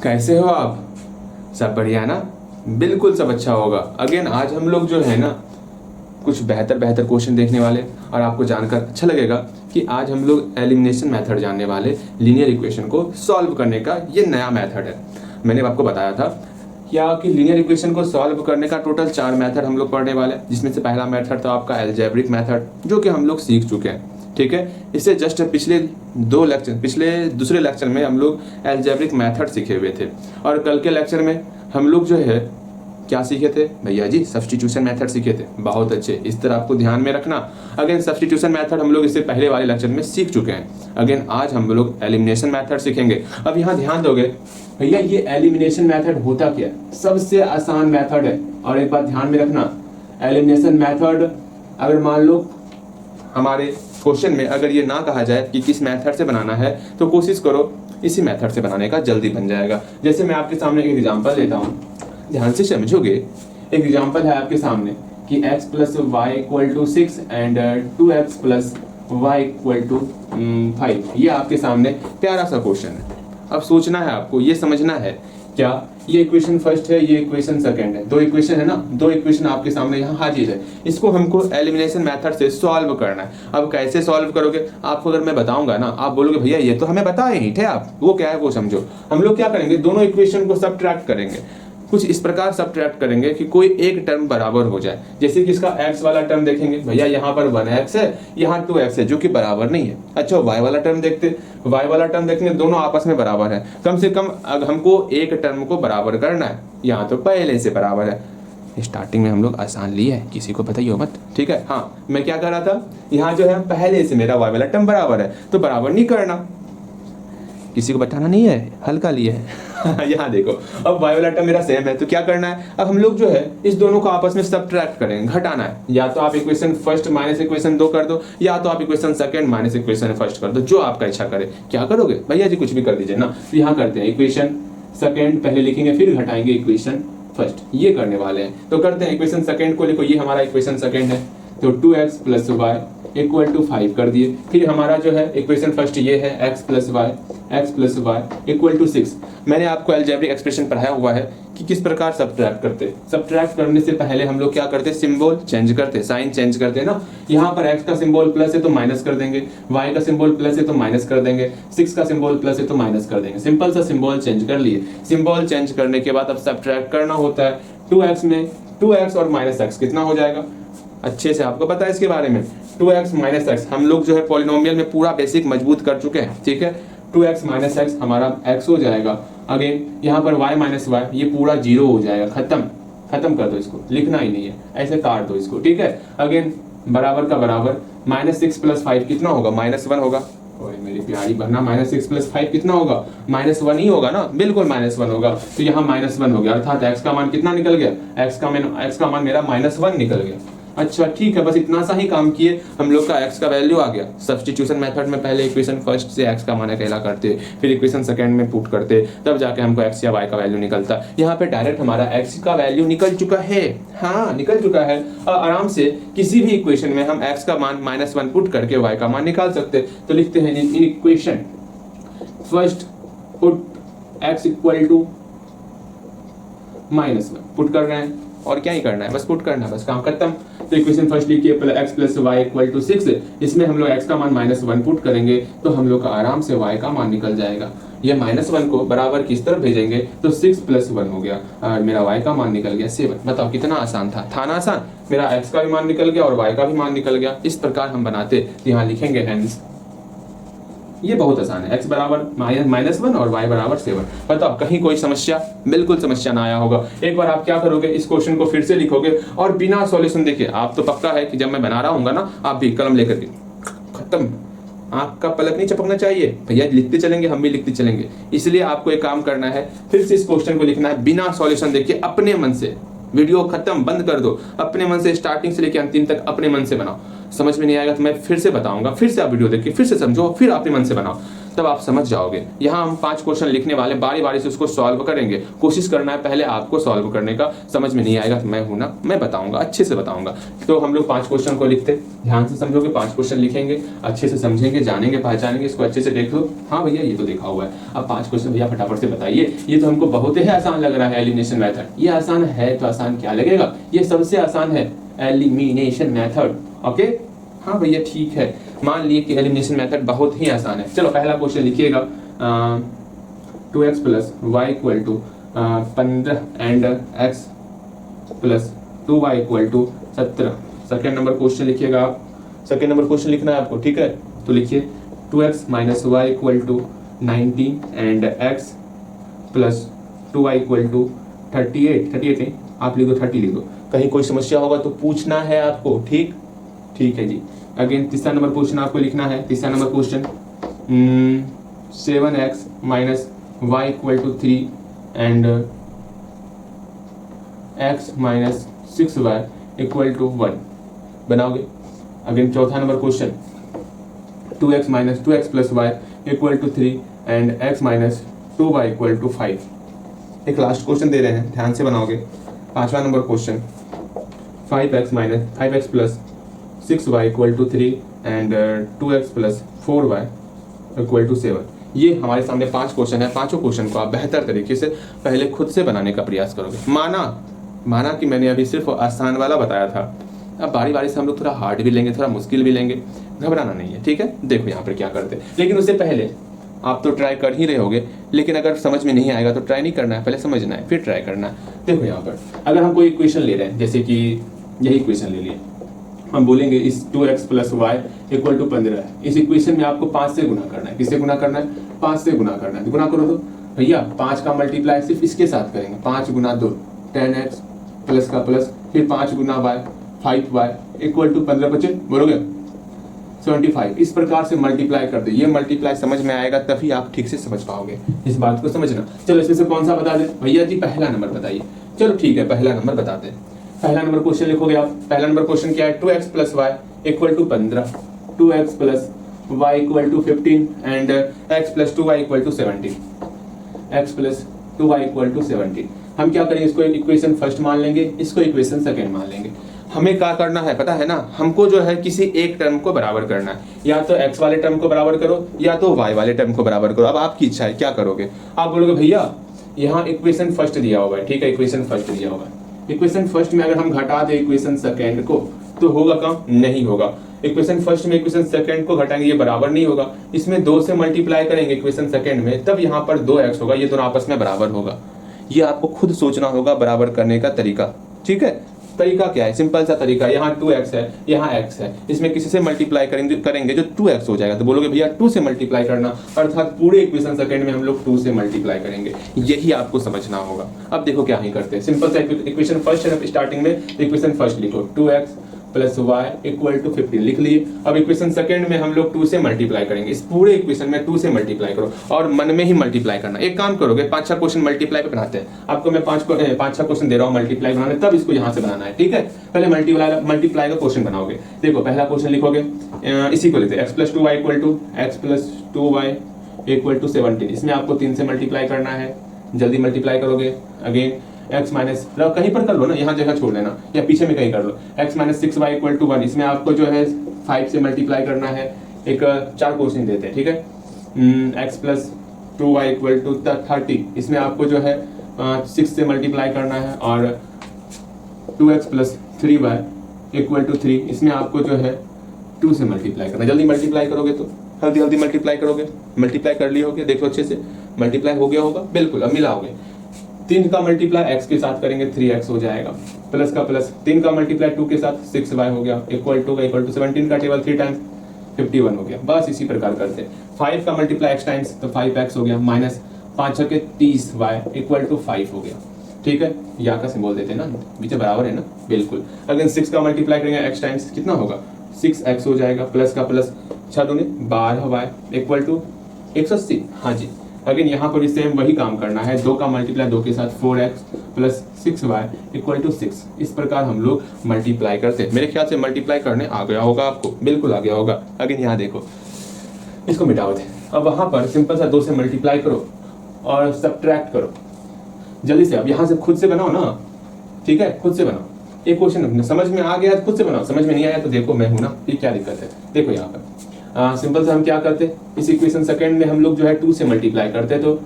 कैसे हो आप? सब बढ़िया ना? बिल्कुल सब अच्छा होगा। अगेन आज हम लोग जो है ना कुछ बेहतर बेहतर क्वेश्चन देखने वाले, और आपको जानकर अच्छा लगेगा कि आज हम लोग एलिमिनेशन मेथड जानने वाले। लीनियर इक्वेशन को सॉल्व करने का ये नया मेथड है। मैंने आपको बताया था क्या कि लीनियर इक्वेशन को सॉल्व करने का टोटल 4 मेथड हम लोग पढ़ने वाले हैं, जिसमें से पहला मेथड था आपका अलजेब्रिक मेथड, जो कि हम लोग सीख चुके हैं। ठीक है, इससे जस्ट पिछले दूसरे लेक्चर में हम लोग अलजेब्रिक मेथड सीखे हुए थे, और कल के लेक्चर में हम लोग जो है क्या सीखे थे भैया जी? सब्स्टिट्यूशन मेथड सीखे थे। बहुत अच्छे, इस तरह आपको ध्यान में रखना। अगेन सब्स्टिट्यूशन मेथड हम लोग इससे पहले वाले लेक्चर में सीख चुके हैं। अगेन आज हम लोग एलिमिनेशन मेथड सीखेंगे। अब यहाँ ध्यान दोगे भैया, ये एलिमिनेशन मेथड होता क्या है? सबसे आसान मेथड है। और एक बात ध्यान में रखना, एलिमिनेशन मेथड अगर मान लो हमारे क्वेश्चन में अगर ये ना कहा जाए कि किस मेथड से बनाना है, तो कोशिश करो इसी मेथड से बनाने का, जल्दी बन जाएगा। जैसे मैं आपके सामने एक एग्जांपल देता हूँ, ध्यान से समझोगे। एक एग्जांपल है आपके सामने कि x plus y equal to 6 and 2x plus y equal to 5। ये आपके सामने प्यारा सा क्वेश्चन है। अब सोचना है आपको, ये समझना है क्या ये इक्वेशन फर्स्ट है, ये इक्वेशन सेकंड है। दो इक्वेशन है ना, दो इक्वेशन आपके सामने यहाँ हाजिर है। इसको हमको एलिमिनेशन मेथड से सॉल्व करना है। अब कैसे सॉल्व करोगे? आपको अगर मैं बताऊंगा ना, आप बोलोगे भैया ये तो हमें बताए ही थे आप, वो क्या है वो समझो। हम लोग क्या करेंगे, दोनों इक्वेशन को सबट्रैक्ट करेंगे। कुछ इस प्रकार सबट्रैक्ट करेंगे कि कोई एक टर्म बराबर हो जाए। जैसे कि इसका x वाला टर्म देखेंगे, भैया यहाँ पर 1x है, यहाँ 2x है, जो कि बराबर नहीं है। अच्छा, y वाला टर्म देखते, y वाला टर्म देखेंगे, दोनों आपस में बराबर है। कम से कम हमको एक टर्म को बराबर करना है, यहाँ तो पहले से बराबर है। स्टार्टिंग में हम लोग आसान लिए है, किसी को बताइए मत, ठीक है। हाँ, मैं क्या कर रहा था, यहाँ जो है पहले से मेरा y वाला टर्म बराबर है, तो बराबर नहीं करना, किसी को बताना नहीं है, हल्का लिए है। यहाँ देखो, अब y वाला टर्म मेरा सेम है, तो क्या करना है, अब हम लोग जो है इस दोनों को आपस में सबट्रैक्ट करेंगे, घटाना है। या तो आप इक्वेशन फर्स्ट माइनस इक्वेशन 2 कर दो, या तो आप equation second minus equation first कर दो, जो आपका इच्छा करे। क्या करोगे भैया जी? कुछ भी कर दीजिए ना। तो यहाँ करते हैं इक्वेशन सेकंड पहले लिखेंगे, फिर घटाएंगे इक्वेशन फर्स्ट, ये करने वाले हैं। तो करते हैं, इक्वेशन सेकंड को लिखो, ये हमारा इक्वेशन सेकंड है, तो 2x plus y equal to 5 कर दिए। फिर हमारा जो है इक्वेशन फर्स्ट ये है, x plus y equal to 6। मैंने आपको अलजेब्रिक एक्सप्रेशन पढ़ाया हुआ है कि किस प्रकार सबट्रैक्ट करते। सबट्रैक्ट करने से पहले हम लोग क्या करते, सिंबल चेंज करते, साइन चेंज करते ना। यहाँ पर x का सिंबल प्लस है तो माइनस कर देंगे, y का सिंबल प्लस है तो माइनस कर देंगे, 6 का सिंबल प्लस है तो माइनस कर देंगे। सिंपल सा सिंबल चेंज कर लिए। सिंबल चेंज करने के बाद अब सबट्रैक्ट करना होता है। 2x में 2x और माइनस x कितना हो जाएगा? अच्छे से आपको पता है इसके बारे में। 2x माइनस एक्स, हम लोग जो है पॉलिनोमियल में पूरा बेसिक मजबूत कर चुके हैं, ठीक है। 2x माइनस एक्स हमारा x हो जाएगा। अगेन यहाँ पर y माइनस वाई, ये पूरा 0 हो जाएगा, खत्म कर दो इसको, लिखना ही नहीं है, ऐसे काट दो इसको, ठीक है। अगेन बराबर का बराबर, -6 प्लस 5 कितना होगा? -1 होगा। ओए मेरी प्यारी बहना, -6 प्लस 5 कितना होगा? -1 ही होगा ना, बिल्कुल -1 होगा। तो यहाँ -1 हो गया, अर्थात x का मान कितना निकल गया? x का मान मेरा -1 निकल गया। अच्छा ठीक है, बस इतना सा ही काम किए, हम लोग का x का वैल्यू आ गया। सब्स्टिट्यूशन मेथड में पहले इक्वेशन फर्स्ट से x का मान अकेला करते, फिर इक्वेशन सेकंड में पुट करते, तब जाके हमको x या y का वैल्यू निकलता। यहाँ पे डायरेक्ट हमारा x का वैल्यू निकल चुका है। हाँ, निकल चुका है। आराम से किसी भी इक्वेशन में हम x का मान -1 पुट करके y का मान निकाल सकते। तो लिखते हैं in equation first put x equal to -1 put कर रहे हैं, और क्या ही करना है, बस पुट करना है, बस काम खत्म। तो इक्वेशन फर्स्ट लिखिए, x plus y equal to 6। इसमें हम लोग x का मान -1 पुट करेंगे, तो हम लोग का आराम से y का मान निकल जाएगा। ये -1 को बराबर किस तरफ भेजेंगे, तो 6 + 1 हो गया, और मेरा y का मान निकल गया 7। बताओ कितना आसान था ना आसान? मेरा x का भी मान निकल गया और y का भी मान निकल गया। इस प्रकार हम बनाते, यहाँ लिखेंगे हेंस, ये बहुत आसान है। x बराबर -1 और y बराबर 7। बताओ कहीं कोई समस्या? बिल्कुल समस्या ना आया होगा। एक बार आप क्या करोगे, इस क्वेश्चन को फिर से लिखोगे और बिना सॉल्यूशन देखे, आप तो पक्का है कि जब मैं बना रहा हूँ ना, आप भी कलम लेकर के खत्म, आपका पलक नहीं चपकना चाहिए भैया, लिखते चलेंगे, हम भी लिखते चलेंगे। इसलिए आपको एक काम करना है, फिर से इस क्वेश्चन को लिखना है बिना सॉल्यूशन देखे, अपने मन से। वीडियो खत्म, बंद कर दो, अपने मन से स्टार्टिंग से लेकर अंतिम तक अपने मन से बनाओ। समझ में नहीं आएगा तो मैं फिर से बताऊंगा, फिर से आप वीडियो देखिए, फिर से समझो, फिर अपने मन से बनाओ। तब आप समझ जाओगे। यहाँ हम 5 क्वेश्चन लिखने वाले, बारी बारी से उसको सॉल्व करेंगे। कोशिश करना है पहले आपको सॉल्व करने का, समझ में नहीं आएगा तो मैं हूं ना, मैं बताऊंगा, अच्छे से बताऊंगा। तो हम लोग 5 क्वेश्चन को लिखते, ध्यान से समझोगे, 5 क्वेश्चन लिखेंगे, अच्छे से समझेंगे, जानेंगे, पहचानेंगे, इसको अच्छे से देख लो। हाँ भैया ये तो देखा हुआ है। अब 5 क्वेश्चन भैया फटाफट से बताइए, ये तो हमको बहुत ही आसान लग रहा है एलिमिनेशन मेथड। ये आसान है तो आसान क्या लगेगा, ये सबसे आसान है एलिमिनेशन मेथड। ओके, हाँ भैया ठीक है, मान लिए कि एलिमिनेशन मेथड बहुत ही आसान है। चलो पहला क्वेश्चन लिखिएगा, 2x plus y equal to 15 and x plus 2y equal to 17। Second number question लिखिएगा आप, सेकेंड नंबर क्वेश्चन लिखना है आपको, ठीक है। तो लिखिए 2x minus y equal to 19 and x plus 2y equal to 38 नहीं, आप लिख दो 30 लिख दो, कहीं कोई समस्या होगा तो पूछना है आपको, ठीक ठीक है जी। अगेन तीसरा नंबर क्वेश्चन आपको लिखना है, तीसरा number question 7x minus y equal to 3 and x minus 6y equal to 1 बनाओगे। अगेन चौथा number question 2x minus 2x plus y equal to 3 and x minus 2y equal to 5। एक last question दे रहे हैं, ध्यान से बनाओगे। पांचवा number question 5x minus 5x plus 6y equal to 3 and 2x plus 4y equal to 7। ये हमारे सामने 5 क्वेश्चन है। पांचों क्वेश्चन को आप बेहतर तरीके से पहले खुद से बनाने का प्रयास करोगे। माना कि मैंने अभी सिर्फ आसान वाला बताया था, अब बारी बारी से हम लोग थोड़ा हार्ड भी लेंगे, थोड़ा मुश्किल भी लेंगे, घबराना नहीं है, ठीक है। देखो यहाँ पर क्या करते हैं, लेकिन उससे पहले आप तो ट्राई कर ही रहे होगे, लेकिन अगर समझ में नहीं आएगा तो ट्राई नहीं करना है, पहले समझना है फिर ट्राई करना है। देखो यहाँ पर अगर हम कोई इक्वेशन ले रहे हैं, जैसे कि यही इक्वेशन ले लिए, हम बोलेंगे इस 2x plus y equal to 15 है। इस इक्वेशन में आपको 5 से गुना करना है। किससे गुना करना है? 5 से गुना करना है। गुना करो तो भैया 5 का मल्टीप्लाई सिर्फ इसके साथ करेंगे, 5 गुना 2 10x प्लस का प्लस, फिर 5 गुना y 5y इक्वल टू 15 बचे, बोलोगे 75। इस प्रकार से मल्टीप्लाई कर दो। ये मल्टीप्लाई समझ में आएगा तभी आप ठीक से समझ पाओगे, इस बात को समझना। चलो इसमें से कौन सा बता दें भैया जी? पहला नंबर बताइए। चलो ठीक है, पहला नंबर बताते हैं। पहला नंबर क्वेश्चन लिखोगे आप। पहला नंबर क्वेश्चन क्या है? 2x plus y equal to 15, 2x plus y equal to 15 and x plus 2y equal to 17, x plus 2y equal to 17। हम क्या करेंगे, इसको इक्वेशन फर्स्ट मान लेंगे, इसको इक्वेशन सेकेंड मान लेंगे। हमें क्या करना है पता है ना, हमको जो है किसी एक टर्म को बराबर करना है। या तो x वाले टर्म को बराबर करो या तो y वाले टर्म को बराबर करो। अब आपकी इच्छा है, क्या करोगे? आप बोलोगे भैया यहाँ इक्वेशन फर्स्ट दिया होगा, ठीक है, इक्वेशन फर्स्ट दिया होगा। इक्वेशन फर्स्ट में अगर हम घटा दे इक्वेशन सेकेंड को तो होगा काम? नहीं होगा। इक्वेशन फर्स्ट में इक्वेशन सेकेंड को घटाएंगे, ये बराबर नहीं होगा। इसमें 2 से मल्टीप्लाई करेंगे इक्वेशन सेकेंड में, तब यहाँ पर 2x होगा, ये दोनों आपस में बराबर होगा। ये आपको खुद सोचना होगा बराबर करने का तरीका, ठीक है। तरीका क्या है? सिंपल सा तरीका, यहाँ 2x है, यहाँ x है, इसमें किसी से मल्टीप्लाई करेंगे जो 2x हो जाएगा। तो बोलोगे भैया 2 से मल्टीप्लाई करना, अर्थात पूरे इक्वेशन सेकंड में हम लोग 2 से मल्टीप्लाई करेंगे। यही आपको समझना होगा। अब देखो क्या ही करते हैं, सिंपल सा इक्वेशन फर्स्ट है, स्टार्टिंग में इक्वेशन फर्स्ट लिखो, 2x plus y equal to 15 लिख लिए। अब इक्वेशन सेकंड में हम लोग 2 से मल्टीप्लाई करेंगे। इस पूरे इक्वेशन में 2 से मल्टीप्लाई करो और मन में ही मल्टीप्लाई करना। एक काम करोगे, 5-6 क्वेश्चन मल्टीप्लाई पे बनाते हैं। आपको मैं 5-6 क्वेश्चन दे रहा हूँ मल्टीप्लाई बनाने, तब इसको यहाँ से बनाना है, ठीक है। पहले मल्टीप्लाई का क्वेश्चन बनाओगे। देखो पहला क्वेश्चन लिखोगे, इसी को लेते हैं, x plus 2y equal to x plus 2y equal to 17। इसमें आपको 3 से मल्टीप्लाई करना है, जल्दी मल्टीप्लाई करोगे। अगेन x माइनस, कहीं पर कर लो ना, यहाँ जगह छोड़ लेना, या पीछे में कहीं कर लो। x minus 6y equal to 1, इसमें आपको जो है 5 से मल्टीप्लाई करना है। एक 4 क्वेश्चन देते हैं, ठीक है। x plus 2y equal to 30, इसमें आपको जो है 6 से मल्टीप्लाई करना है। और 2x plus 3y equal to 3, इसमें आपको जो है 2 से मल्टीप्लाई करना है। जल्दी मल्टीप्लाई करोगे तो जल्दी मल्टीप्लाई करोगे। मल्टीप्लाई कर लिए होगे, देखो अच्छे से मल्टीप्लाई हो गया होगा, बिल्कुल। अब मिलाओगे, 3 का मल्टीप्लाई x के साथ करेंगे 3x हो जाएगा, प्लस का प्लस 3 का मल्टीप्लाई 2 के साथ 6y हो गया, इक्वल टू 17 का टेबल 3 टाइम्स 51 हो गया। बस इसी प्रकार करते हैं। 5 का मल्टीप्लाई x टाइम्स तो 5x हो गया, माइनस 5 के 30y इक्वल टू 5 हो गया, ठीक है। या का सिंबल देते हैं ना, बीच बराबर है ना, बिल्कुल। अगर 6 का मल्टीप्लाई करेंगे x टाइम्स कितना होगा, 6x हो जाएगा, प्लस का प्लस 6 दूनी 12y इक्वल टू 180। हाँ जी। अगेन यहाँ पर भी सेम वही काम करना है, 2 का मल्टीप्लाई 2 के साथ 4x plus 6y equal to 6। इस प्रकार हम लोग मल्टीप्लाई करते हैं। मेरे ख्याल से मल्टीप्लाई करने आ गया होगा आपको, बिल्कुल आ गया होगा। अगेन यहाँ देखो, इसको मिटाओ थे, अब वहाँ पर सिंपल सा 2 से मल्टीप्लाई करो और सब्ट्रैक्ट करो जल्दी से। अब यहाँ से खुद से बनाओ ना, ठीक है, खुद से बनाओ। एक क्वेश्चन समझ में आ गया खुद से बनाओ, समझ में नहीं आया तो देखो मैं हूं ना, ये क्या दिक्कत है। देखो यहाँ पर सिंपल से हम क्या करते, इस इक्वेशन सेकंड में हम लोग जो है 2 से मल्टीप्लाई करते हैं, तो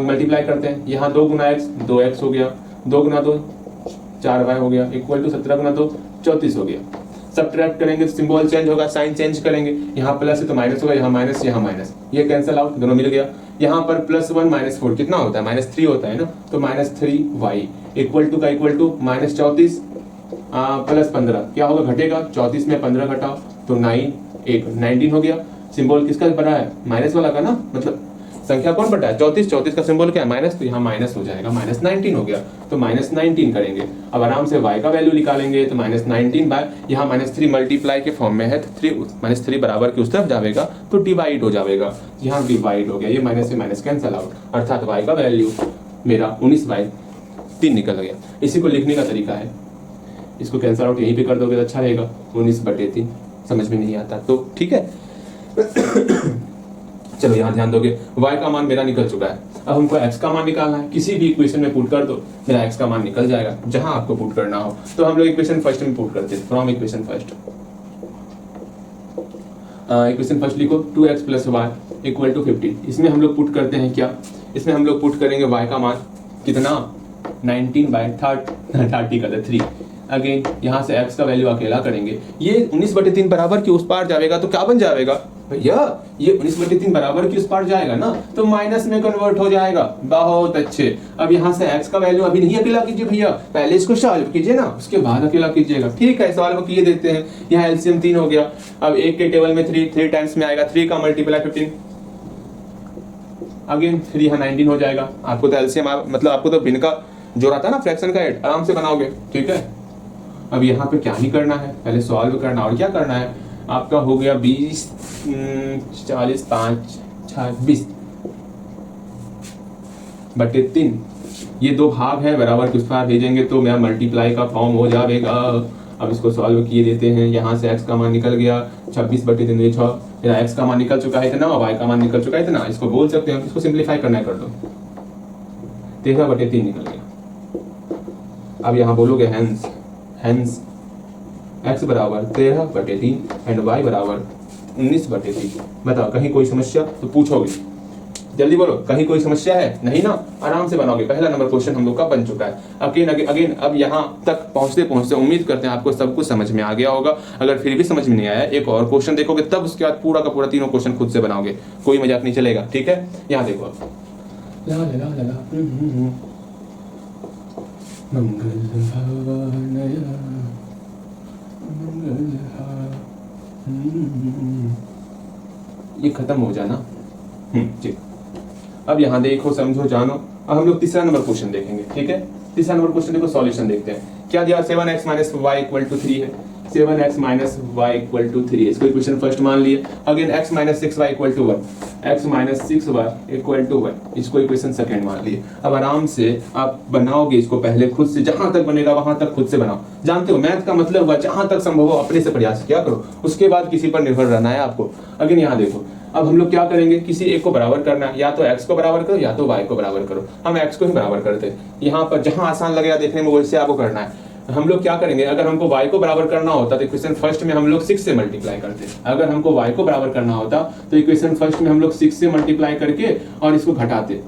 मल्टीप्लाई करते हैं। यहाँ 2 गुना x 2x हो गया, 2 गुना 2 4y हो गया, इक्वल टू 17 गुना 2 34 हो गया। सब्ट्रैक्ट करेंगे तो सिंबल चेंज होगा, साइन चेंज करेंगे, यहाँ प्लस है तो माइनस होगा, यहाँ माइनस यहाँ माइनस, ये कैंसिल आउट, दोनों मिल गया। यहाँ पर +1 -4 कितना होता है, -3 होता है ना, तो -3y इक्वल टू का इक्वल टू -34 +15 क्या होगा, घटेगा, 34 में 15 घटाओ तो 19 हो गया। सिंबल किसका बना है, माइनस वाला का ना, मतलब संख्या कौन बटा है, 34 का सिंबल क्या है, माइनस, तो यहाँ माइनस हो जाएगा, -19 हो गया, तो -19 करेंगे। अब आराम से y का वैल्यू निकालेंगे, तो -19 बाय यहाँ -3 मल्टीप्लाई के फॉर्म में है, तो -3 बराबर के उस तरफ जाएगा तो डिवाइड हो जाएगा, यहाँ डिवाइड हो गया, ये माइनस से माइनस कैंसल आउट, अर्थात y का वैल्यू मेरा 19/3 निकल गया। इसी को लिखने का तरीका है, इसको कैंसल आउट यहीं पे कर दोगे तो अच्छा रहेगा, 19/3 समझ में नहीं आता तो ठीक है। चलो यहाँ ध्यान दोगे, y का मान मेरा निकल चुका है, अब हमको x का मान निकालना है। किसी भी इक्वेशन में पुट कर दो, मेरा x का मान निकल जाएगा, जहां आपको पुट करना हो। तो हम लोग इक्वेशन फर्स्ट में पुट करते हैं, from equation first. Equation first लिखो 2x + y = 15। इसमें हम लोग पुट करते हैं क्या, इसमें हम लोग पुट करेंगे y का मान कितना, 19/30 का 3। अगेन यहाँ से x का वैल्यू अकेला करेंगे, ये 19/3 बराबर के उस पार जाएगा तो क्या बन जाएगा भैया, ये 19/3 बराबर के उस पार जाएगा ना, तो माइनस में कन्वर्ट हो जाएगा। बहुत अच्छे। अब यहाँ से x का वैल्यू अभी नहीं अकेला कीजिए भैया, पहले इसको सॉल्व कीजिए ना, उसके बाद अकेला कीजिएगा, ठीक है। सॉल्व किए देते हैं, यहाँ एलसीएम 3 हो गया। अब 1 के टेबल में 3 टाइम्स में आएगा, 3 का मल्टीप्लाई 15, अगेन 3 यहाँ 19 हो जाएगा। आपको तो एलसीएम मतलब आपको तो भिन्न का जो रहता है ना, फ्रैक्शन का एड आराम से बनाओगे, ठीक है। अब यहाँ पे क्या नहीं करना है, पहले सॉल्व करना, और क्या करना है आपका हो गया 20 40 5 26/3। ये 2 भाग है, बराबर के उस पार भेजेंगे तो मेरा मल्टीप्लाई का फॉर्म हो जाएगा। अब इसको सॉल्व किए देते हैं, यहाँ से x का मान निकल गया 26/3 6, मेरा x का मान निकल चुका है इतना, y का मान निकल चुका है इतना। इसको बोल सकते हैं, इसको सिंप्लीफाई करना है कर दो, 13/3 निकल गया। अब यहाँ बोलोगे हेंस x बराबर 13/3 एंड y बराबर 19/3। बताओ कहीं कोई समस्या तो पूछोगे, जल्दी बोलो, कहीं कोई समस्या है नहीं ना, आराम से बनाओगे। पहला नंबर क्वेश्चन हम लोग का बन चुका है। अगेन अब यहाँ तक पहुंचते पहुंचते उम्मीद करते हैं आपको सब कुछ समझ में आ गया होगा। अगर फिर भी समझ में नहीं आया, एक और क्वेश्चन देखोगे, तब उसके बाद पूरा का पूरा तीनों क्वेश्चन खुद से बनाओगे, कोई मजाक नहीं चलेगा, ठीक है। यहाँ देखो ये खत्म हो जाना, ठीक। अब यहाँ देखो, समझो, जानो। अब हम लोग तीसरा नंबर क्वेश्चन देखेंगे, ठीक है। तीसरा नंबर क्वेश्चन देखो, सॉल्यूशन देखते हैं। क्या दिया, 7x - y = 3 है, 7x - y = 3 है, इसको इक्वेशन फर्स्ट मान लिए। Again x - 6y = 1, x - 6y = 1, इसको इक्वेशन सेकंड मान लिए। अब आराम से आप बनाओगे इसको, पहले खुद से, जहां तक बनेगा वहां तक खुद से बनाओ। जानते हो मैथ का मतलब हुआ जहां तक संभव हो अपने से प्रयास किया करो, उसके बाद किसी पर निर्भर रहना है आपको। अगेन यहाँ देखो, अब हम लोग क्या करेंगे, किसी एक को बराबर करना है, या तो x को बराबर करो या तो y को बराबर करो। हम x को ही बराबर करते हैं, यहाँ पर जहां आसान लगेगा देखने में वैसे आपको करना है। हम लोग क्या करेंगे, अगर हमको y को बराबर करना होता तो इक्वेशन फर्स्ट में हम लोग 6 से मल्टीप्लाई करते। अगर हमको y को बराबर करना होता तो इक्वेशन फर्स्ट में हम लोग 6 से मल्टीप्लाई करके और इसको घटाते।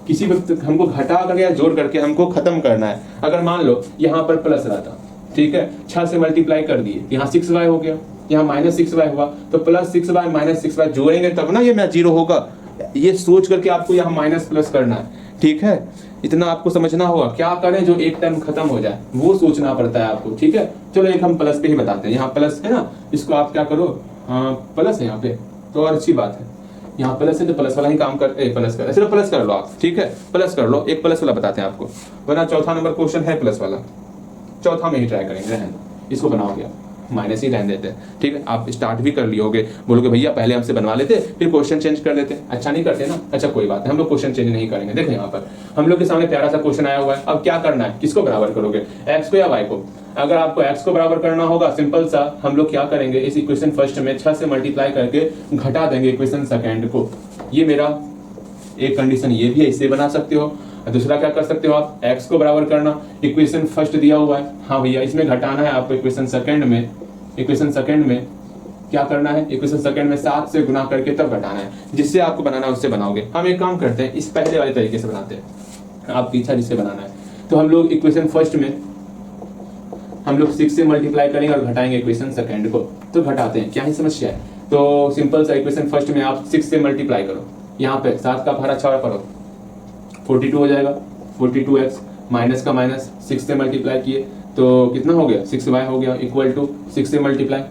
किसी वक्त हमको घटा करके या जोड़ करके हमको खत्म करना है। अगर मान लो यहाँ पर प्लस रहता, ठीक है, 6 से मल्टीप्लाई कर दिए, यहाँ 6y हो गया, यहाँ -6y हुआ, तो +6y - 6y जोड़ेंगे तब ना ये मेरा 0 होगा। ये सोच करके आपको यहाँ माइनस प्लस करना है, ठीक है। इतना आपको समझना होगा, क्या करें जो एक टर्म खत्म हो जाए वो सोचना पड़ता है आपको, ठीक है। चलो एक हम प्लस पे ही बताते हैं, यहाँ प्लस है ना, इसको आप क्या करो, प्लस है यहाँ पे तो और अच्छी बात है, यहाँ प्लस है तो प्लस वाला ही काम करते, प्लस कर, सिर्फ प्लस कर लो आप, ठीक है, प्लस कर लो। एक प्लस वाला बताते हैं आपको, वरना चौथा नंबर क्वेश्चन है प्लस वाला, चौथा में ही ट्राई करेंगे, इसको बनाओगे आप। माइनस ही रहने देते हैं। ठीक है, आप स्टार्ट भी कर लिए होगे, बोलोगे भैया पहले हमसे बनवा लेते फिर क्वेश्चन चेंज कर देते। अच्छा नहीं करते ना, अच्छा कोई बात नहीं, हम लोग क्वेश्चन चेंज नहीं करेंगे। देखो यहाँ पर हम लोग के सामने प्यारा सा क्वेश्चन आया हुआ है। अब क्या करना है, किसको बराबर करोगे, एक्स को या वाई को। अगर आपको x को बराबर करना होगा, सिंपल सा हम लोग क्या करेंगे, इस इक्वेशन फर्स्ट में 6 से मल्टीप्लाई करके घटा देंगे इक्वेशन सेकंड को। ये मेरा एक कंडीशन ये भी है, इसे बना सकते हो। दूसरा क्या कर सकते हो आप, x को बराबर करना, इक्वेशन फर्स्ट दिया हुआ है, हाँ भैया इसमें घटाना है आपको इक्वेशन सेकंड में। इक्वेशन सेकंड में क्या करना है, इक्वेशन सेकंड में 7 से गुना करके तब घटाना है। जिससे आपको बनाना है उससे बनाओगे। हम एक काम करते हैं, इस पहले वाले तरीके से बनाते हैं, आप पीछा जिससे बनाना है। तो हम लोग इक्वेशन फर्स्ट में हम लोग 6 से मल्टीप्लाई करेंगे और घटाएंगे इक्वेशन सेकंड को। तो घटाते हैं, क्या ही समस्या है। तो सिंपल सा इक्वेशन फर्स्ट में आप 6 से मल्टीप्लाई करो, यहाँ पे 7 का भारा 6 करो, 42 हो जाएगा। 42x माइनस का माइनस 6 से मल्टीप्लाई किए तो कितना हो गया, 6y हो गया, इक्वल टू 6 से मल्टीप्लाई,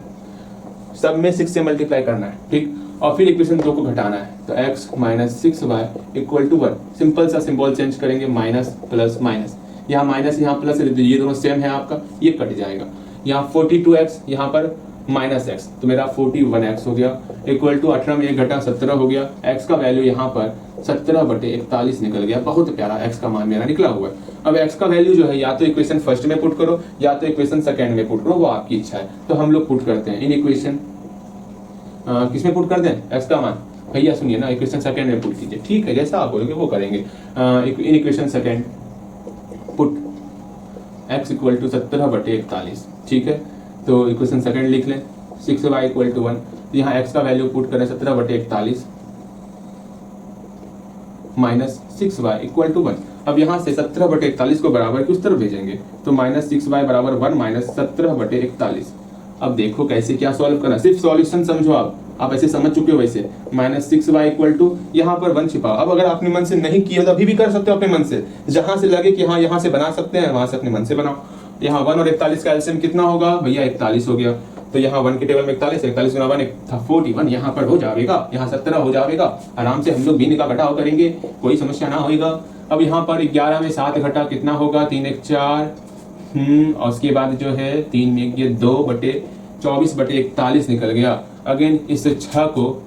सब में 6 से मल्टीप्लाई करना है। ठीक, और फिर इक्वेशन 2 को घटाना है। तो x minus 6y equal to 1। Simple सा सिंबल चेंज करेंगे, माइनस प्लस माइनस, यहाँ माइनस यहाँ प्लस, ये दोनों सेम है आपका, ये कट जाएगा। यहाँ 42x यहाँ पर माइनस x, तो मेरा 41x हो गया, इक्वल टू 18 में 1 घटा 17 हो गया। x का वैल्यू यहाँ पर 17/41 निकल गया। बहुत प्यारा x का मान मेरा निकला हुआ है। अब x का वैल्यू जो है या तो इक्वेशन फर्स्ट में पुट करो या तो इक्वेशन सेकंड में पुट करो, वो आपकी इच्छा है। तो हम लोग पुट करते हैं इन इक्वेशन किसमें पुट कर दें, x का मान, भैया सुनिए ना, इक्वेशन सेकंड में पुट कीजिए। ठीक है, जैसा आप बोलोगे वो करेंगे। In equation second put x equal to 17/41। ठीक है, तो इक्वेशन सेकंड लिख लें, 6y इक्वल टू 1। यहाँ x का वैल्यू पुट करें 17/41 माइनस 6y इक्वल टू 1। अब यहाँ से 17/41 को बराबर की उस तरफ भेजेंगे, तो माइनस 6y बराबर 1 माइनस 17/41। अब देखो कैसे क्या सॉल्व करना, सिर्फ सॉल्यूशन समझो। आप ऐसे समझ चुके हो वैसे। माइनस 6y इक्वल टू यहाँ पर 1 छिपा। अब अगर अपने मन से नहीं किया तो अभी भी कर सकते हो अपने मन से, जहां से लगे कि हाँ यहाँ से बना सकते हैं वहां से अपने मन से बनाओ। यहाँ 1 और 41 का एलसीएम कितना होगा भैया, 41 हो गया। तो यहाँ 1 के टेबल में 41, 41 गुना 1 था 41, यहाँ पर हो जाएगा, यहाँ 17 हो जाएगा। आराम से हम लोग भी का घटाव करेंगे, कोई समस्या ना होगा। अब यहाँ पर 11 में 7 घटा कितना होगा, 3 1 4, और उसके बाद जो है 3 में ये 2/24/41 निकल गया। अगेन इस 6 को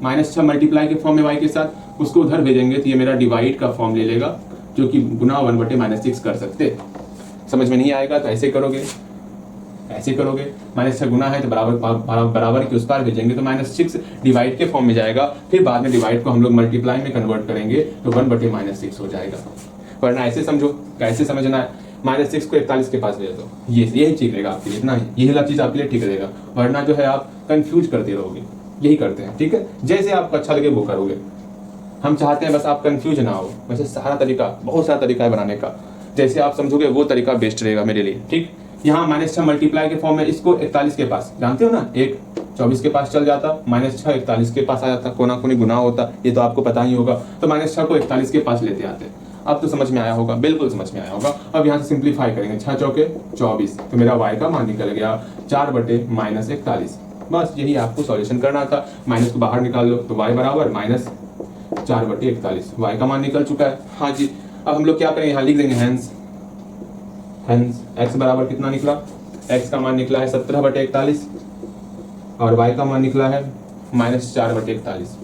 -6 मल्टीप्लाई के फॉर्म में y के साथ उसको उधर भेजेंगे, तो ये मेरा डिवाइड का फॉर्म ले लेगा, जो कि गुना 1/-6 कर सकते। समझ में नहीं आएगा तो ऐसे करोगे, ऐसे करोगे। -6 गुना है तो बराबर के उस पार भेजेंगे, तो -6 डिवाइड के फॉर्म में जाएगा। फिर बाद में डिवाइड को हम लोग मल्टीप्लाई में कन्वर्ट करेंगे, तो 1/-6 हो जाएगा। वरना ऐसे समझो, कैसे समझना है, -6 को 41 के पास ले दो, यही ठीक रहेगा आपके लिए, इतना ही, यही वाला चीज आपके लिए ठीक रहेगा। वरना जो है आप कंफ्यूज करते रहोगे। यही करते हैं, ठीक है, जैसे आपको अच्छा लगे वो करोगे। हम चाहते हैं बस आप कंफ्यूज ना हो। वैसे सारा तरीका, बहुत सारा तरीका है बनाने का, जैसे आप समझोगे वो तरीका बेस्ट रहेगा मेरे लिए। ठीक, यहाँ -6 मल्टीप्लाई के फॉर्म में, इसको 41 के पास, जानते हो ना, 1 24 के पास चल जाता, -6 41 के पास आ जाता, कोना कोनी गुना होता, ये तो आपको पता ही होगा। तो -6 को 41 के पास लेते आते। अब तो समझ में आया होगा, बिल्कुल समझ में आया होगा। अब यहाँ से सिंप्लीफाई करेंगे, 6 चौके 24, तो मेरा y का मान निकल गया 4/-41। बस यही आपको सॉल्यूशन करना था। माइनस को बाहर निकाल लो, तो y बराबर -4/41, y का मान निकल चुका है। हाँ जी, अब हम लोग क्या करेंगे, यहाँ लिख देंगे हेंस x बराबर कितना निकला, x का मान निकला है 17/41 और y का मान निकला है -4/41।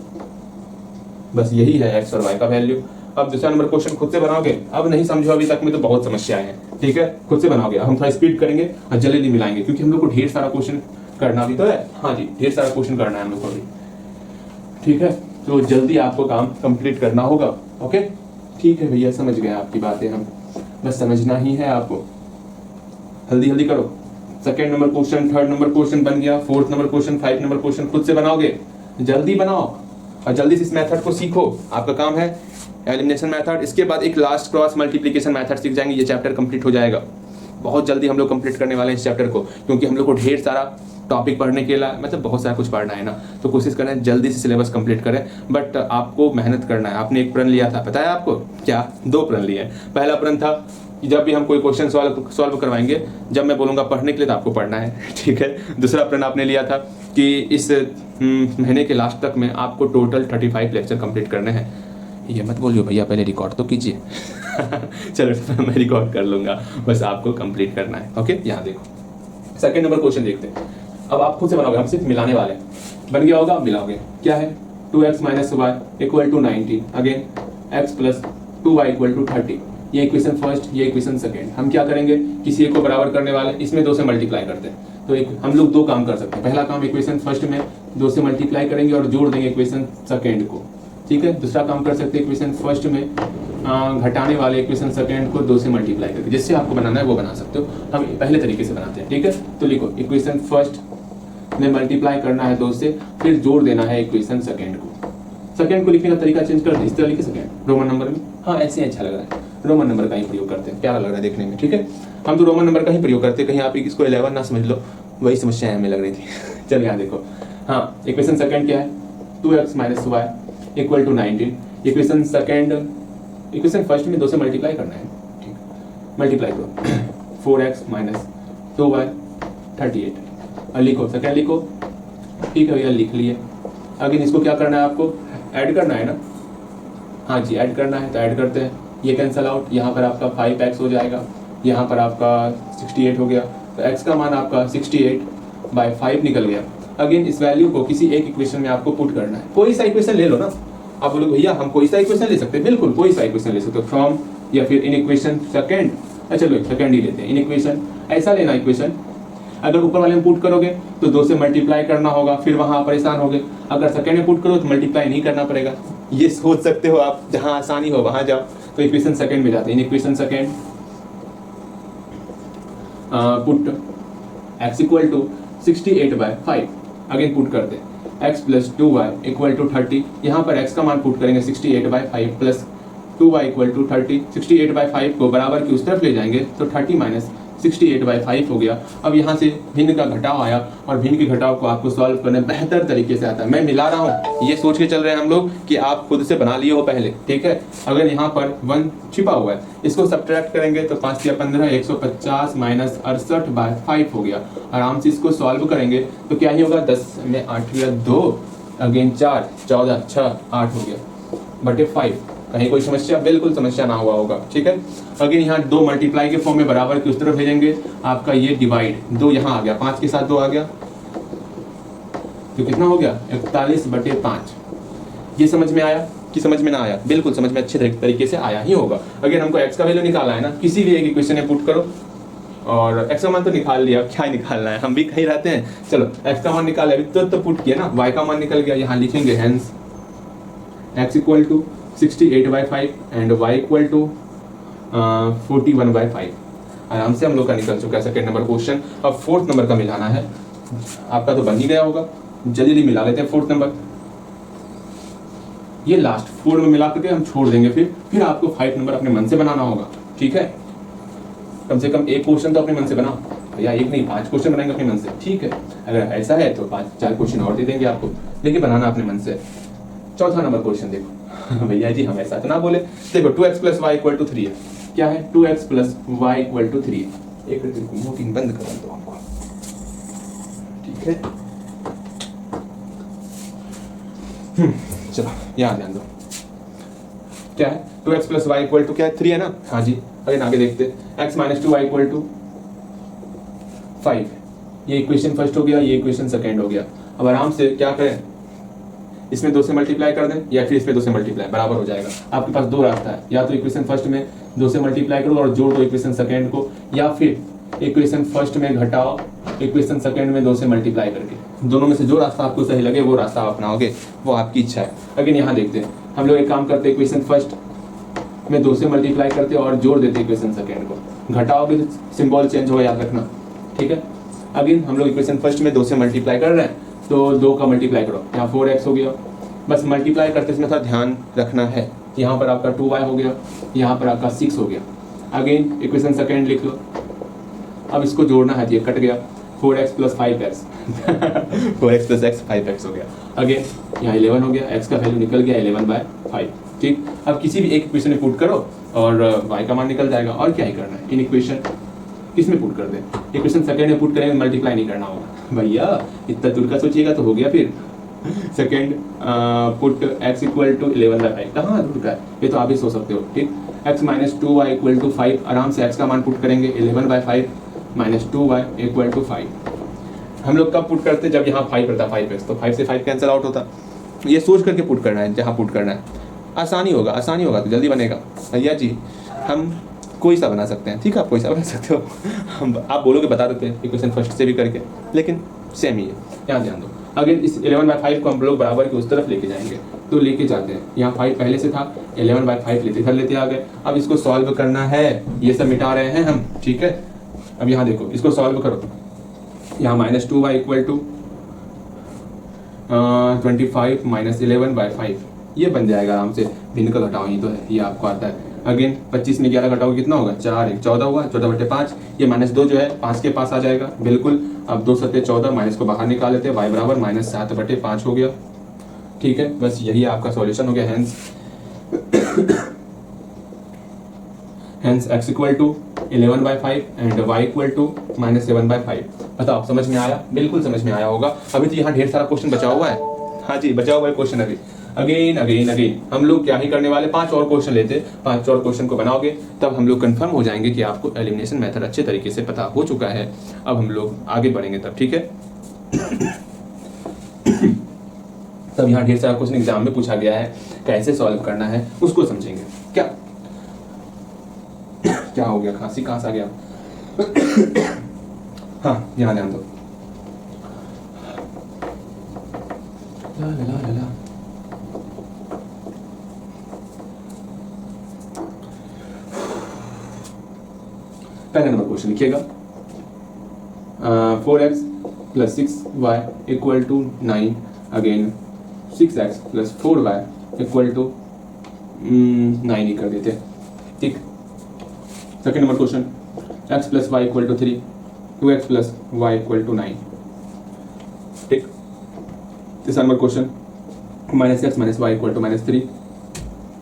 बस यही है x और y का वैल्यू। अब दूसरा नंबर क्वेश्चन खुद से बनाओगे, अब नहीं समझो अभी तक में तो बहुत समस्याएं हैं, ठीक है, खुद से बनाओगे। हम थोड़ा स्पीड करेंगे और जल्दी मिलाएंगे, क्योंकि हम लोग को ढेर सारा क्वेश्चन करना भी तो है। हाँ जी, ढेर सारा क्वेश्चन करना है हम लोग को भी, ठीक है, तो जल्दी आपको काम कंप्लीट करना होगा। ओके, ठीक है भैया, समझ गए आपकी बातें, हम बस समझना ही है आपको। जल्दी जल्दी करो। Second number question, third number question बन गया, fourth number question, 5 number question खुद से बनाओगे, जल्दी बनाओ और जल्दी से इस मेथड को सीखो। आपका काम है एलिमिनेशन मेथड, इसके बाद एक लास्ट क्रॉस मल्टीप्लिकेशन मेथड सीख जाएंगे, ये चैप्टर कंप्लीट हो जाएगा। बहुत जल्दी हम लोग कंप्लीट करने वाले हैं इस चैप्टर को, क्योंकि हम लोग को ढेर सारा टॉपिक पढ़ने के लिए, मतलब बहुत सारा कुछ पढ़ना है ना, तो कोशिश करें जल्दी से सिलेबस कंप्लीट करें। बट आपको मेहनत करना है। आपने एक प्रण लिया था, पता है आपको क्या? 2 प्रण लिए हैं। पहला प्रण था कि जब भी हम कोई क्वेश्चन सॉल्व करवाएंगे, जब मैं बोलूँगा पढ़ने के लिए तो आपको पढ़ना है, ठीक है। दूसरा प्रण आपने लिया था कि इस महीने के लास्ट तक में आपको टोटल 35 लेक्चर कंप्लीट करने हैं। ये मत बोलिए भैया, पहले रिकॉर्ड तो कीजिए। चलो मैं रिकॉर्ड कर लूँगा, बस आपको कंप्लीट करना है। ओके, यहाँ देखो, सेकंड नंबर क्वेश्चन देखते हैं। अब आप खुद से बनाओगे, हम सिर्फ मिलाने वाले हैं। बन गया होगा, मिलाओगे। क्या है? 2x minus y equal to 19, again x plus 2y equal to 30। ये इक्वेशन फर्स्ट, ये इक्वेशन सेकंड। हम क्या करेंगे, किसी एक को बराबर करने वाले, इसमें 2 से मल्टीप्लाई करते हैं। तो एक हम लोग 2 काम कर सकते हैं। पहला काम इक्वेशन फर्स्ट में 2 से मल्टीप्लाई करेंगे और जोड़ देंगे इक्वेशन सेकंड को, ठीक है। दूसरा काम कर सकते हैं, इक्वेशन फर्स्ट में घटाने वाले इक्वेशन सेकंड को 2 से मल्टीप्लाई करके, जिससे आपको बनाना है वो बना सकते हो। हम पहले तरीके से बनाते हैं, ठीक है। तो लिखो, इक्वेशन फर्स्ट में मल्टीप्लाई करना है 2 से, फिर जोड़ देना है इक्वेशन सेकंड को। सेकंड को लिखने का तरीका चेंज कर दे, इस तरीके से सेकंड रोमन नंबर में। हाँ, ऐसे अच्छा लग रहा है, रोमन नंबर का ही प्रयोग करते हैं, प्यारा लग रहा है देखने में, ठीक है। हम तो रोमन नंबर का ही प्रयोग करते हैं, कहीं आप इसको 11 ना समझ लो, वही समस्या हमें लग रही थी। चल यहाँ देखो, हाँ, इक्वेशन सेकंड क्या है? 2x minus y equal to 19। Equation second, equation first में 2 से मल्टीप्लाई करना है, ठीक, मल्टीप्लाई करो। 4x minus 2y 38। और लिखो, सेकंड लिखो, ठीक है भैया, लिख लिए। अगेन इसको क्या करना है, आपको ऐड करना है ना? हाँ जी, ऐड करना है, तो ऐड करते हैं। ये कैंसल आउट, यहाँ पर आपका 5x हो जाएगा, यहाँ पर आपका 68 हो गया। तो x का मान आपका 68/5 निकल गया। अगेन इस वैल्यू को किसी एक इक्वेशन में आपको पुट करना है। कोई सा इक्वेशन ले लो ना। आप बोलोगे भैया हम कोई सा इक्वेशन ले सकते हैं, बिल्कुल कोई सा इक्वेशन ले सकते हो, फ्रॉम या फिर इन इक्वेशन सेकंड। अच्छा चलो सेकंड ही लेते हैं, इन इक्वेशन ऐसा लेना इक्वेशन। अगर ऊपर वाले में पुट करोगे तो 2 से मल्टीप्लाई करना होगा, फिर वहां परेशान होगे। अगर सेकंड में पुट करो तो मल्टीप्लाई नहीं करना पड़ेगा। ये सोच सकते हो आप, जहां आसानी हो वहां जाओ। तो इक्वेशन सेकंड में जाते हैं, in equation second put x equal to 68/5। Again put करते हैं x plus 2y equal to 30। यहाँ पर x का मान पुट करेंगे 68/5 प्लस 2y इक्वल टू 30। 68/5 को बराबर की उस तरफ ले जाएंगे तो 30 माइनस 68/5 हो गया। अब यहाँ से भिन्न का घटाव आया और भिन्न के घटाव को आपको सॉल्व करने बेहतर तरीके से आता है। मैं मिला रहा हूँ, ये सोच के चल रहे हैं हम लोग कि आप खुद से बना लिए हो पहले, ठीक है। अगर यहाँ पर 1 छिपा हुआ है, इसको सब्ट्रैक्ट करेंगे तो 5 या 15 150 माइनस 68/5 हो गया। आराम से इसको सॉल्व करेंगे तो क्या ही होगा, 10 में 8 या 2, अगेन 4, 14, 6, 8 हो गया बटे 5। कहीं कोई समस्या? बिल्कुल समस्या ना हुआ होगा, ठीक है। अगेन यहाँ 2 मल्टीप्लाई के फॉर्म में बराबर की उस तरफ भेजेंगे, आपका ये डिवाइड 2 यहाँ आ गया, 5 के साथ 2 आ गया, तो कितना हो गया 41/5। ये समझ में आया कि समझ में ना आया? बिल्कुल समझ में अच्छे तरीके से आया ही होगा। अगर हमको x का वैल्यू निकाला है ना, किसी भी एक इक्वेशन में पुट करो और x का मान तो निकाल लिया, क्या ही निकालना है, हम भी कहीं रहते हैं। चलो x का मान निकाला, अभी तो पुट किया ना, y का मान निकल गया, यहाँ लिखेंगे hence x equal to 68/5 and y equal to 41/5। आराम से हम लोग का निकल चुका है सेकंड नंबर क्वेश्चन। अब फोर्थ नंबर का मिलाना है, आपका तो बन ही गया होगा, जल्दी मिला लेते हैं फोर्थ नंबर। ये लास्ट 4 में मिला करके हम छोड़ देंगे, फिर आपको 5 नंबर अपने मन से बनाना होगा, ठीक है। कम से कम एक क्वेश्चन तो अपने मन से बनाओ, या एक नहीं 5 क्वेश्चन बनाएंगे अपने मन से, ठीक है। अगर ऐसा है तो 5-4 क्वेश्चन और दे देंगे आपको, लेकिन बनाना अपने मन से। चौथा नंबर क्वेश्चन देखो। भैया जी हम ऐसा तो ना बोले। देखो 2x plus y equal to 3 है। क्या है? 2x plus y equal to 3। एक मीटिंग बंद कर दो हमको, ठीक है। चलो यहाँ ध्यान दो, क्या है? 2x plus y equal to क्या है? 3 है ना? हाँ जी। अगेन आगे देखते हैं, x minus 2y equal to 5। ये इक्वेशन फर्स्ट हो गया, ये इक्वेशन सेकेंड हो गया। अब आराम से क्या करें, इसमें 2 से मल्टीप्लाई कर दें या फिर इसमें 2 से मल्टीप्लाई, बराबर हो जाएगा। आपके पास 2 रास्ता है, या तो इक्वेशन फर्स्ट में 2 से मल्टीप्लाई करो और जोड़ दो इक्वेशन सेकंड को, या फिर इक्वेशन फर्स्ट में घटाओ इक्वेशन सेकंड में 2 से मल्टीप्लाई करके। दोनों में से जो रास्ता आपको सही लगे वो रास्ता आप अपनाओगे, वो आपकी इच्छा है। अगेन यहाँ देखते हैं, हम लोग एक काम करते हैं, इक्वेशन फर्स्ट में 2 से मल्टीप्लाई करते और जोड़ देते इक्वेशन सेकंड को। घटाओगे तो सिंबल चेंज होगा, याद रखना, ठीक है। अगेन हम लोग इक्वेशन फर्स्ट में 2 से मल्टीप्लाई कर रहे हैं, तो 2 का मल्टीप्लाई करो, यहाँ 4x हो गया। बस मल्टीप्लाई करते इसमें थोड़ा ध्यान रखना है, यहाँ पर आपका 2y हो गया, यहाँ पर आपका 6 हो गया। अगेन इक्वेशन सेकंड लिख लो, अब इसको जोड़ना है, ये कट गया, 4x plus 5x 4x plus x 5x हो गया। अगेन यहाँ 11 हो गया, x का वैल्यू निकल गया 11/5, ठीक। अब किसी भी एक इक्वेशन में पुट करो और y का मान निकल जाएगा, और क्या ही करना है। इन इक्वेशन किसमें पुट कर दें? इक्वेशन सेकंड में पुट करेंगे, मल्टीप्लाई नहीं करना होगा भैया, इतना दूर का सोचिएगा तो हो गया। फिर second put x equal to 11/5, कहाँ दूर का है, ये तो आप ही सोच सकते हो, ठीक। x minus 2y equal to 5, आराम से x का मान पुट करेंगे 11/5 -2y इक्वल टू 5। हम लोग कब पुट करते, जब यहाँ 5 रहता 5x, तो 5 से 5 कैंसिल आउट होता। ये सोच करके पुट करना है, जहाँ पुट करना है आसानी होगा तो जल्दी बनेगा। भैया जी हम कोई सा बना सकते हैं, ठीक है, आप कोई सा बना सकते हो। हम आप बोलोगे बता देते हैं इक्वेशन फर्स्ट से भी करके, लेकिन सेम ही है, यहाँ ध्यान दो। अगर इस 11/5 को हम लोग बराबर के उस तरफ लेके जाएंगे तो लेके जाते हैं, यहाँ 5 पहले से था, 11/5 लेते कर लेते आ गए। अब इसको सॉल्व करना है, ये सब मिटा रहे हैं हम, ठीक है। अब यहाँ देखो, इसको सॉल्व करो, यहाँ -2y इक्वल टू 25 - 11/5 ये बन जाएगा आराम से। भिन्न का घटाओ ही तो है, ये आपको आता है। अगेन 25 में 11 घटाओ कितना होगा, 4 1 14 हुआ, 14/5। ये -2 जो है 5 के पास आ जाएगा, बिल्कुल। अब 2 7 14, माइनस को बाहर निकाल लेते हैं, y बराबर -7/5 हो गया, ठीक है। बस यही आपका सॉल्यूशन हो गया। Hence x equal to 11/5 and y equal to -7/5। बताओ समझ में आया? बिल्कुल समझ में आया होगा। अभी तो यहाँ ढेर सारा क्वेश्चन बचा हुआ है, हाँ जी बचा हुआ है क्वेश्चन अभी। अगेन हम लोग क्या ही करने वाले, 5 और क्वेश्चन लेते, 5 और क्वेश्चन को बनाओगे तब हम लोग कंफर्म हो जाएंगे कि आपको एलिमिनेशन मेथड अच्छे तरीके से पता हो चुका है। अब हम लोग आगे बढ़ेंगे तब, ठीक है। तब यहाँ ढेर सारा क्वेश्चन एग्जाम में पूछा गया है, कैसे सॉल्व करना है उसको समझेंगे। क्या हो गया, खांसी कहाँ से आ गया? हाँ यहाँ ध्यान दो। ला ला ला ला। पहला नंबर क्वेश्चन लिखिएगा, 4x + 6y equal to 9। Again 6x + 4y equal to 9 ही कर देते, ठीक। Second number question, x + y equal to 3, 2x + y equal to 9, ठीक। तीसरा number question, -x - y equal to -3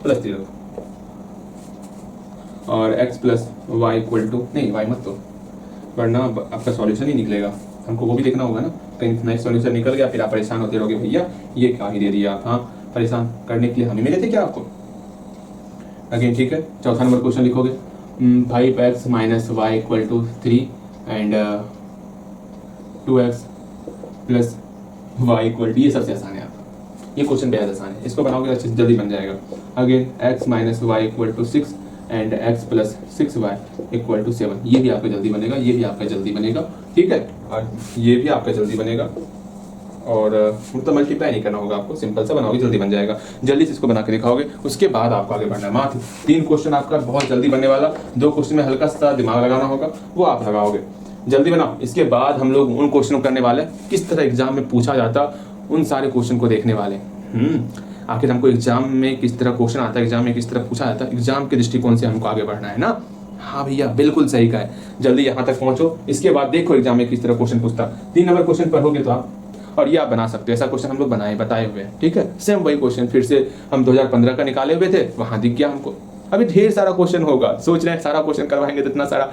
+ 3 और x + y इक्वल टू, नहीं y मत तो, वरना आपका सॉल्यूशन ही निकलेगा। हमको वो भी देखना होगा ना, कहीं नहीं सॉल्यूशन निकल गया फिर आप परेशान होते रहोगे, भैया ये क्या ही दे दिया आप। हाँ, परेशान करने के लिए हम ही मिले थे क्या आपको? अगेन ठीक है। चौथा नंबर क्वेश्चन लिखोगे, 5x - y equal to 3 and 2x + y equal to, ये सबसे आसान है आप, ये क्वेश्चन बेहद आसान है, इसको बनाओगे अच्छे से जल्दी बन जाएगा। Again x - y equal to 6 and x + 6y equal to 7, ये भी आपका जल्दी बनेगा, ये भी आपका जल्दी बनेगा, ठीक है। और ये भी आपका जल्दी बनेगा, और मतलब मल्टीप्लाई नहीं करना होगा आपको, सिंपल सा बनाओगे जल्दी बन जाएगा। जल्दी से इसको बना के दिखाओगे, उसके बाद आपको आगे बढ़ना है। मात्र 3 क्वेश्चन आपका बहुत जल्दी बनने वाला, 2 क्वेश्चन में हल्का सा दिमाग लगाना होगा, वो आप लगाओगे। जल्दी बनाओ, इसके बाद हम लोग उन क्वेश्चन को करने वाले, किस तरह एग्जाम में पूछा जाता उन सारे क्वेश्चन को देखने वाले। आखिर हमको एग्जाम में किस तरह क्वेश्चन आता है, एग्जाम में किस तरह पूछा जाता है, एग्जाम के दृष्टिकोण से हमको आगे बढ़ना है ना। हाँ भैया बिल्कुल सही कहा है, जल्दी यहाँ तक पहुंचो, इसके बाद देखो एग्जाम में किस तरह क्वेश्चन पूछता। 3 नंबर क्वेश्चन पढ़ोगे तो आप, और ये आप बना सकते हो, ऐसा क्वेश्चन हम लोग बताए हुए हैं, ठीक है। सेम वही क्वेश्चन फिर से हम 2015 का निकाले हुए थे, वहां दिख गया हमको। अभी ढेर सारा क्वेश्चन होगा, सोच रहे हैं सारा क्वेश्चन करवाएंगे तो इतना सारा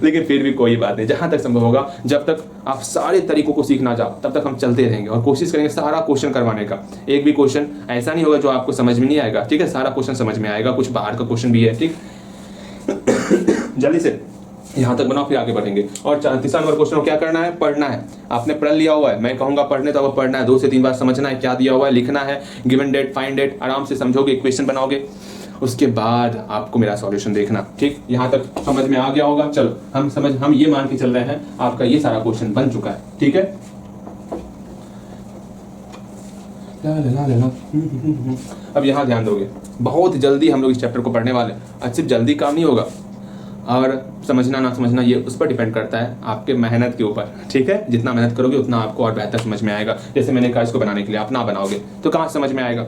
लेकिन फिर भी कोई बात नहीं, जहां तक संभव होगा, जब तक आप सारे तरीकों को सीखना जाओ तब तक हम चलते रहेंगे और कोशिश करेंगे सारा क्वेश्चन करवाने का। एक भी क्वेश्चन ऐसा नहीं होगा जो आपको समझ में नहीं आएगा, ठीक है, सारा क्वेश्चन समझ में आएगा, कुछ बाहर का क्वेश्चन भी है, ठीक। जल्दी से यहाँ तक बनाओ, फिर आगे बढ़ेंगे। और तीसरा नंबर क्वेश्चन को क्या करना है, पढ़ना है। आपने पढ़ लिया हुआ है, मैं कहूँगा पढ़ने तो आपको पढ़ना है, 2 से 3 बार समझना है क्या दिया हुआ है, लिखना है, गिवन डेट फाइंड डेट, आराम से समझोगे, इक्वेशन बनाओगे, उसके बाद आपको मेरा सॉल्यूशन देखना, ठीक। यहाँ तक समझ में आ गया होगा। चलो हम ये मान के चल रहे हैं आपका ये सारा क्वेश्चन बन चुका है, ठीक है। अब यहाँ ध्यान दोगे, बहुत जल्दी हम लोग इस चैप्टर को पढ़ने वाले, सिर्फ जल्दी काम नहीं होगा, और समझना ना समझना ये उस पर डिपेंड करता है आपके मेहनत के ऊपर, ठीक है। जितना मेहनत करोगे उतना आपको और बेहतर समझ में आएगा। जैसे मैंने कहा, इसको बनाने के लिए आप ना बनाओगे तो कहाँ समझ में आएगा,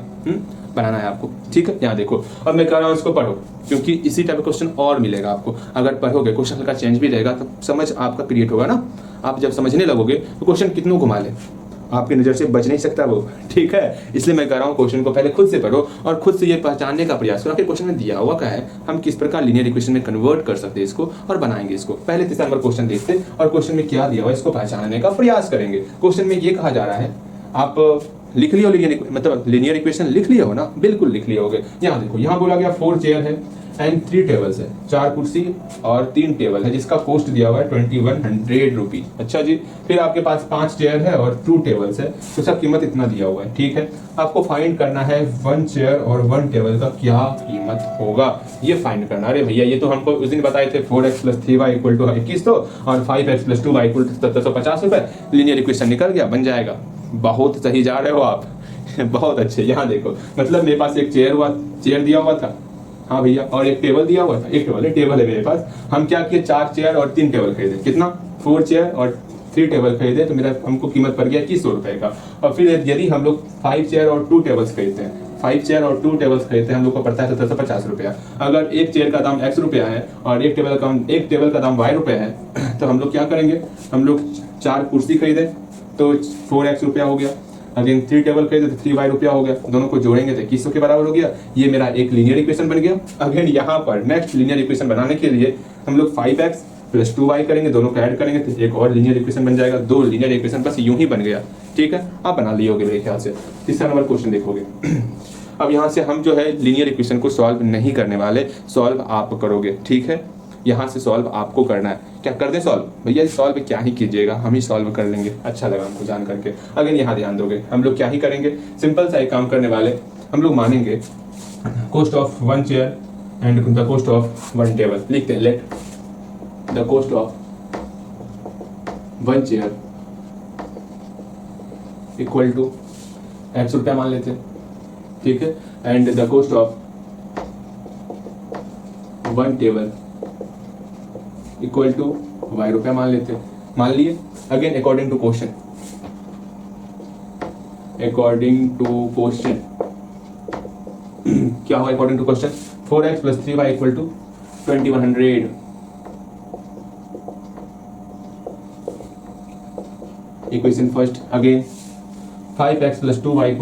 बनाना है आपको, ठीक है। यहाँ देखो, अब मैं कह रहा हूँ इसको पढ़ो, क्योंकि इसी टाइप का क्वेश्चन और मिलेगा आपको। अगर पढ़ोगे, क्वेश्चन हल्का चेंज भी रहेगा तो समझ आपका क्रिएट होगा ना। आप जब समझने लगोगे तो क्वेश्चन कितनों घुमा ले, आपकी नज़र से बच नहीं सकता वो, ठीक है। इसलिए मैं कह रहा हूँ क्वेश्चन को पहले खुद से पढ़ो और खुद से ये पहचानने का प्रयास करो कि क्वेश्चन में दिया हुआ क्या है, हम किस प्रकार लीनियर इक्वेशन में कन्वर्ट कर सकते हैं इसको और बनाएंगे इसको। पहले 3 नंबर क्वेश्चन देखते और क्वेश्चन में क्या दिया हुआ इसको पहचानने का प्रयास करेंगे। क्वेश्चन में ये कहा जा रहा है, आप लिख लियो लीनियर, मतलब लीनियर इक्वेशन लिख लिया हो ना, बिल्कुल लिख लिया होगे। यहाँ देखो, यहाँ बोला गया 4 चेयर है एंड 3 टेबल्स है, 4 कुर्सी और 3 टेबल है, जिसका कॉस्ट दिया हुआ है 2100 रुपी। अच्छा जी, फिर आपके पास 5 चेयर है और 2 टेबल्स है, तो सब कीमत इतना दिया हुआ है। ठीक है, आपको फाइंड करना है 1 चेयर और 1 टेबल का क्या कीमत होगा, ये फाइंड करना। अरे भैया ये तो हमको उस दिन बताए थे 4x + 3y = 2100 और 5x + 2y = 1750 रुपए। लीनियर इक्वेशन निकल गया, बन जाएगा। बहुत सही जा रहे हो आप बहुत अच्छे। यहाँ देखो, मतलब मेरे पास एक चेयर दिया हुआ था, हाँ भैया, और एक टेबल दिया हुआ था। एक टेबल है मेरे पास। हम क्या किए, 4 चेयर और 3 टेबल खरीदे। कितना, 4 चेयर और 3 टेबल खरीदे, तो मेरा हमको कीमत पड़ गया 2100 रुपए का। और फिर यदि हम लोग 5 चेयर और 2 टेबल्स खरीदते हैं, 5 चेयर और 2 टेबल्स खरीदते हैं, हम लोग को पड़ता है 1750 रुपया। अगर एक चेयर का दाम x रुपया है और एक टेबल का दाम y रुपया है, तो हम लोग क्या करेंगे, हम लोग 4 कुर्सी खरीदे तो 4x रुपया हो गया। अगेन 3 टेबल खरीदे तो 3y रुपया हो गया। दोनों को जोड़ेंगे तो 2100 के बराबर हो गया। ये मेरा एक लीनियर इक्वेशन बन गया। अगेन यहाँ पर नेक्स्ट लीनियर इक्वेशन बनाने के लिए हम लोग 5x + 2y करेंगे, दोनों को ऐड करेंगे तो एक और लीनियर इक्वेशन बन जाएगा। 2 लीनियर इक्वेशन बस यूं ही बन गया। ठीक है, आप बना लिए होगे मेरे ख्याल से। तीसरा नंबर क्वेश्चन देखोगे अब यहाँ से हम जो है लीनियर इक्वेशन को सॉल्व नहीं करने वाले, सॉल्व आप करोगे। ठीक है, यहाँ से सॉल्व आपको करना है। क्या कर दे सॉल्व, भैया सॉल्व क्या ही कीजिएगा, हम ही सॉल्व कर लेंगे। अच्छा लगा हमको जान करके। अगर यहाँ ध्यान दोगे, हम लोग क्या ही करेंगे, सिंपल सा एक काम करने वाले, हम लोग मानेंगे cost of 1 chair and the cost of 1 table. लिखते हैं, let the cost of 1 chair equal to x रुपया मान लेते हैं। ठीक है, and the cost of 1 table equal to y रुपया मान लेते हैं। मान लिए। अगेन अकॉर्डिंग टू क्वेश्चन, क्या होगा according to question, 4x + 3y = 2100। Equation first, again 5x + 2y =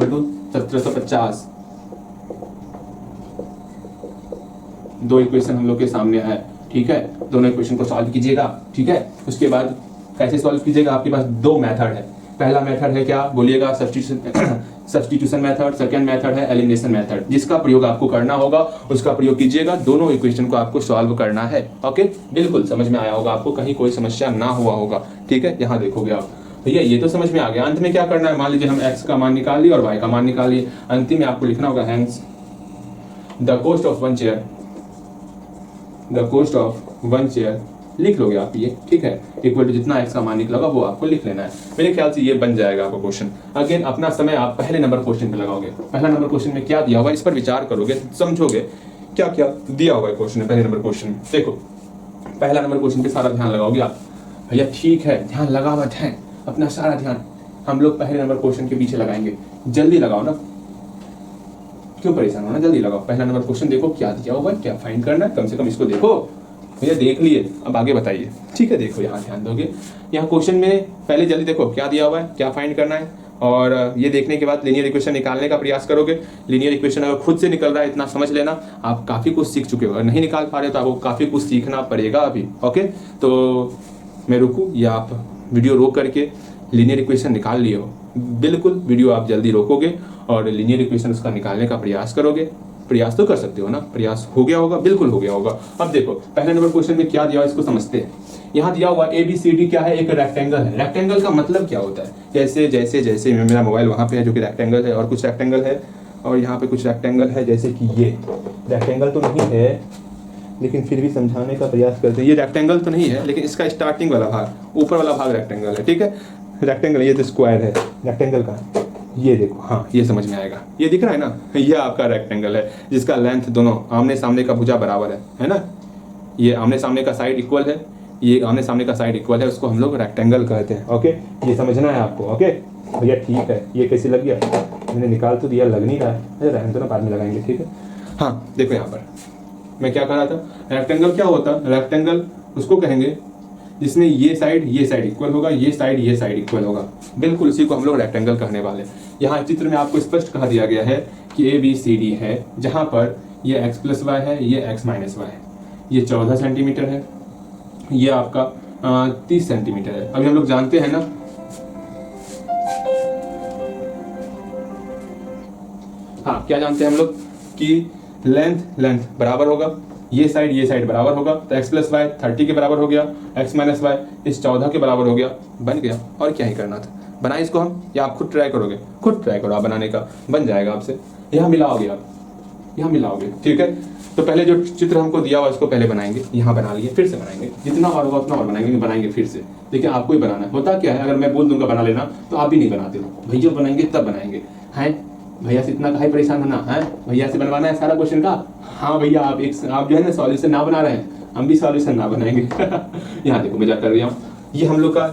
1750। दो इक्वेशन हम लोग के सामने है। ठीक है, दोनों इक्वेशन को सॉल्व कीजिएगा। ठीक है, उसके बाद कैसे सॉल्व कीजिएगा, आपके पास 2 मेथड है। पहला मेथड है क्या बोलिएगा, सब्स्टिट्यूशन मेथड। सेकंड मेथड है एलिमिनेशन मेथड। जिसका प्रयोग आपको करना होगा उसका प्रयोग कीजिएगा। दोनों इक्वेशन को आपको सॉल्व करना है। ओके, बिल्कुल समझ में आया होगा आपको, कहीं कोई समस्या ना हुआ होगा। ठीक है, यहाँ देखोगे आप, भैया ये तो समझ में आ गया। अंत में क्या करना है, मान लीजिए हम x का मान निकाल लिए और y का मान निकाल लिए। अंतिम में आपको लिखना होगा hence the cost of 1 chair, the cost of 1 chair लिख लोगे आप ये। ठीक है, इक्वल टू जितना x का मान निकलेगा वो आपको लिख लेना है। मेरे ख्याल से ये बन जाएगा आपका क्वेश्चन। अगेन अपना समय आप पहले नंबर क्वेश्चन पे लगाओगे। पहला नंबर क्वेश्चन में क्या दिया हुआ है इस पर विचार करोगे, समझोगे क्या क्या दिया हुआ है क्वेश्चन में। पहले नंबर क्वेश्चन में देखो, पहला नंबर क्वेश्चन पे सारा ध्यान लगाओगे आप। भैया ठीक है, ध्यान लगा मत है, अपना सारा ध्यान हम लोग पहले नंबर क्वेश्चन के पीछे लगाएंगे। जल्दी लगाओ ना, क्यों परेशान होना, जल्दी लगाओ। पहला नंबर क्वेश्चन देखो क्या दिया हुआ है, क्या फाइंड करना है, कम से कम इसको देखो। भैया देख लिए, अब आगे बताइए। ठीक है, देखो यहाँ ध्यान दोगे, यहाँ क्वेश्चन में पहले जल्दी देखो क्या दिया हुआ है, क्या फाइंड करना है, और ये देखने के बाद लीनियर इक्वेशन निकालने का प्रयास करोगे। लीनियर इक्वेशन अगर खुद से निकल रहा है, इतना समझ लेना आप काफ़ी कुछ सीख चुके हो। अगर नहीं निकाल पा रहे हो तो आपको काफ़ी कुछ सीखना पड़ेगा अभी। ओके, तो मैं रुकूँ या आप वीडियो रोक करके लीनियर इक्वेशन निकाल लिए हो? बिल्कुल, वीडियो आप जल्दी रोकोगे और लीनियर इक्वेशन उसका निकालने का प्रयास करोगे। प्रयास तो कर सकते हो ना, प्रयास हो गया होगा, बिल्कुल हो गया होगा। अब देखो पहले नंबर क्वेश्चन में क्या दिया हुआ इसको समझते हैं। यहाँ दिया हुआ ABCD क्या है, एक रेक्टेंगल है। रेक्टेंगल का मतलब क्या होता है, जैसे जैसे जैसे मेरा मोबाइल वहाँ पे है जो कि रेक्टेंगल है, और कुछ रेक्टेंगल है और यहाँ पे कुछ रेक्टेंगल है, जैसे कि ये रेक्टेंगल तो नहीं है लेकिन फिर भी समझाने का प्रयास करते हैं। ये रेक्टेंगल तो नहीं है लेकिन इसका स्टार्टिंग वाला भाग, ऊपर वाला भाग रेक्टेंगल है। ठीक है, रेक्टेंगल, ये तो स्क्वायर है, रेक्टेंगल का ये देखो, हाँ ये समझ में आएगा। ये दिख रहा है ना, ये आपका रेक्टेंगल है जिसका लेंथ दोनों आमने सामने का भुजा बराबर है ना। ये आमने सामने का साइड इक्वल है, ये आमने सामने का साइड इक्वल है, उसको हम लोग रेक्टेंगल कहते हैं। ओके, ये समझना है आपको। ओके भैया ठीक है, ये कैसे लग गया, मैंने निकाल तो दिया, लग नहीं रहा है, अरे रहने दो ना, बाद में लगाएंगे। ठीक है, हाँ देखो यहाँ पर मैं क्या कह रहा था, रेक्टेंगल क्या होता है, रेक्टेंगल उसको कहेंगे जिसमें ये साइड इक्वल होगा, ये साइड इक्वल होगा। बिल्कुल उसी को हम लोग रेक्टेंगल कहने वाले। यहाँ चित्र में आपको स्पष्ट कहा दिया गया है कि ABCD है, जहाँ पर ये x + y है, ये x - y है, ये 14 सेंटीमीटर है, ये आपका 30 सेंटीमीटर है। अभी हम लोग जानते हैं ना, हाँ क्या जानते हैं हम लोग कि लेंथ बराबर होगा, ये साइड बराबर होगा, तो x प्लस वाई 30 के बराबर हो गया, x माइनस वाई इस 14 के बराबर हो गया, बन गया। और क्या ही करना था, बनाए इसको हम, या आप खुद ट्राई करोगे? खुद ट्राई करो आप बनाने का, बन जाएगा आपसे। यहाँ मिलाओगे आप, यहाँ मिलाओगे, ठीक है। तो पहले जो चित्र हमको दिया हुआ उसको पहले बनाएंगे, यहाँ बना लिए, फिर से बनाएंगे, जितना बार होगा उतना बार बनाएंगे फिर से, लेकिन आपको ही बनाना है। होता क्या है, अगर मैं बोल दूंगा बना लेना तो आप भी नहीं बनाते हो, भैया बनाएंगे तब बनाएंगे, हैं भैया से इतना काहे परेशान होना है, भैया से बनवाना है सारा क्वेश्चन का। हाँ भैया आप जो है ना सॉल्यूशन ना बना रहे हैं, हम भी सॉल्यूशन ना बनाएंगे। यहाँ देखो मजाक कर रहा हूँ, ये हम लोग का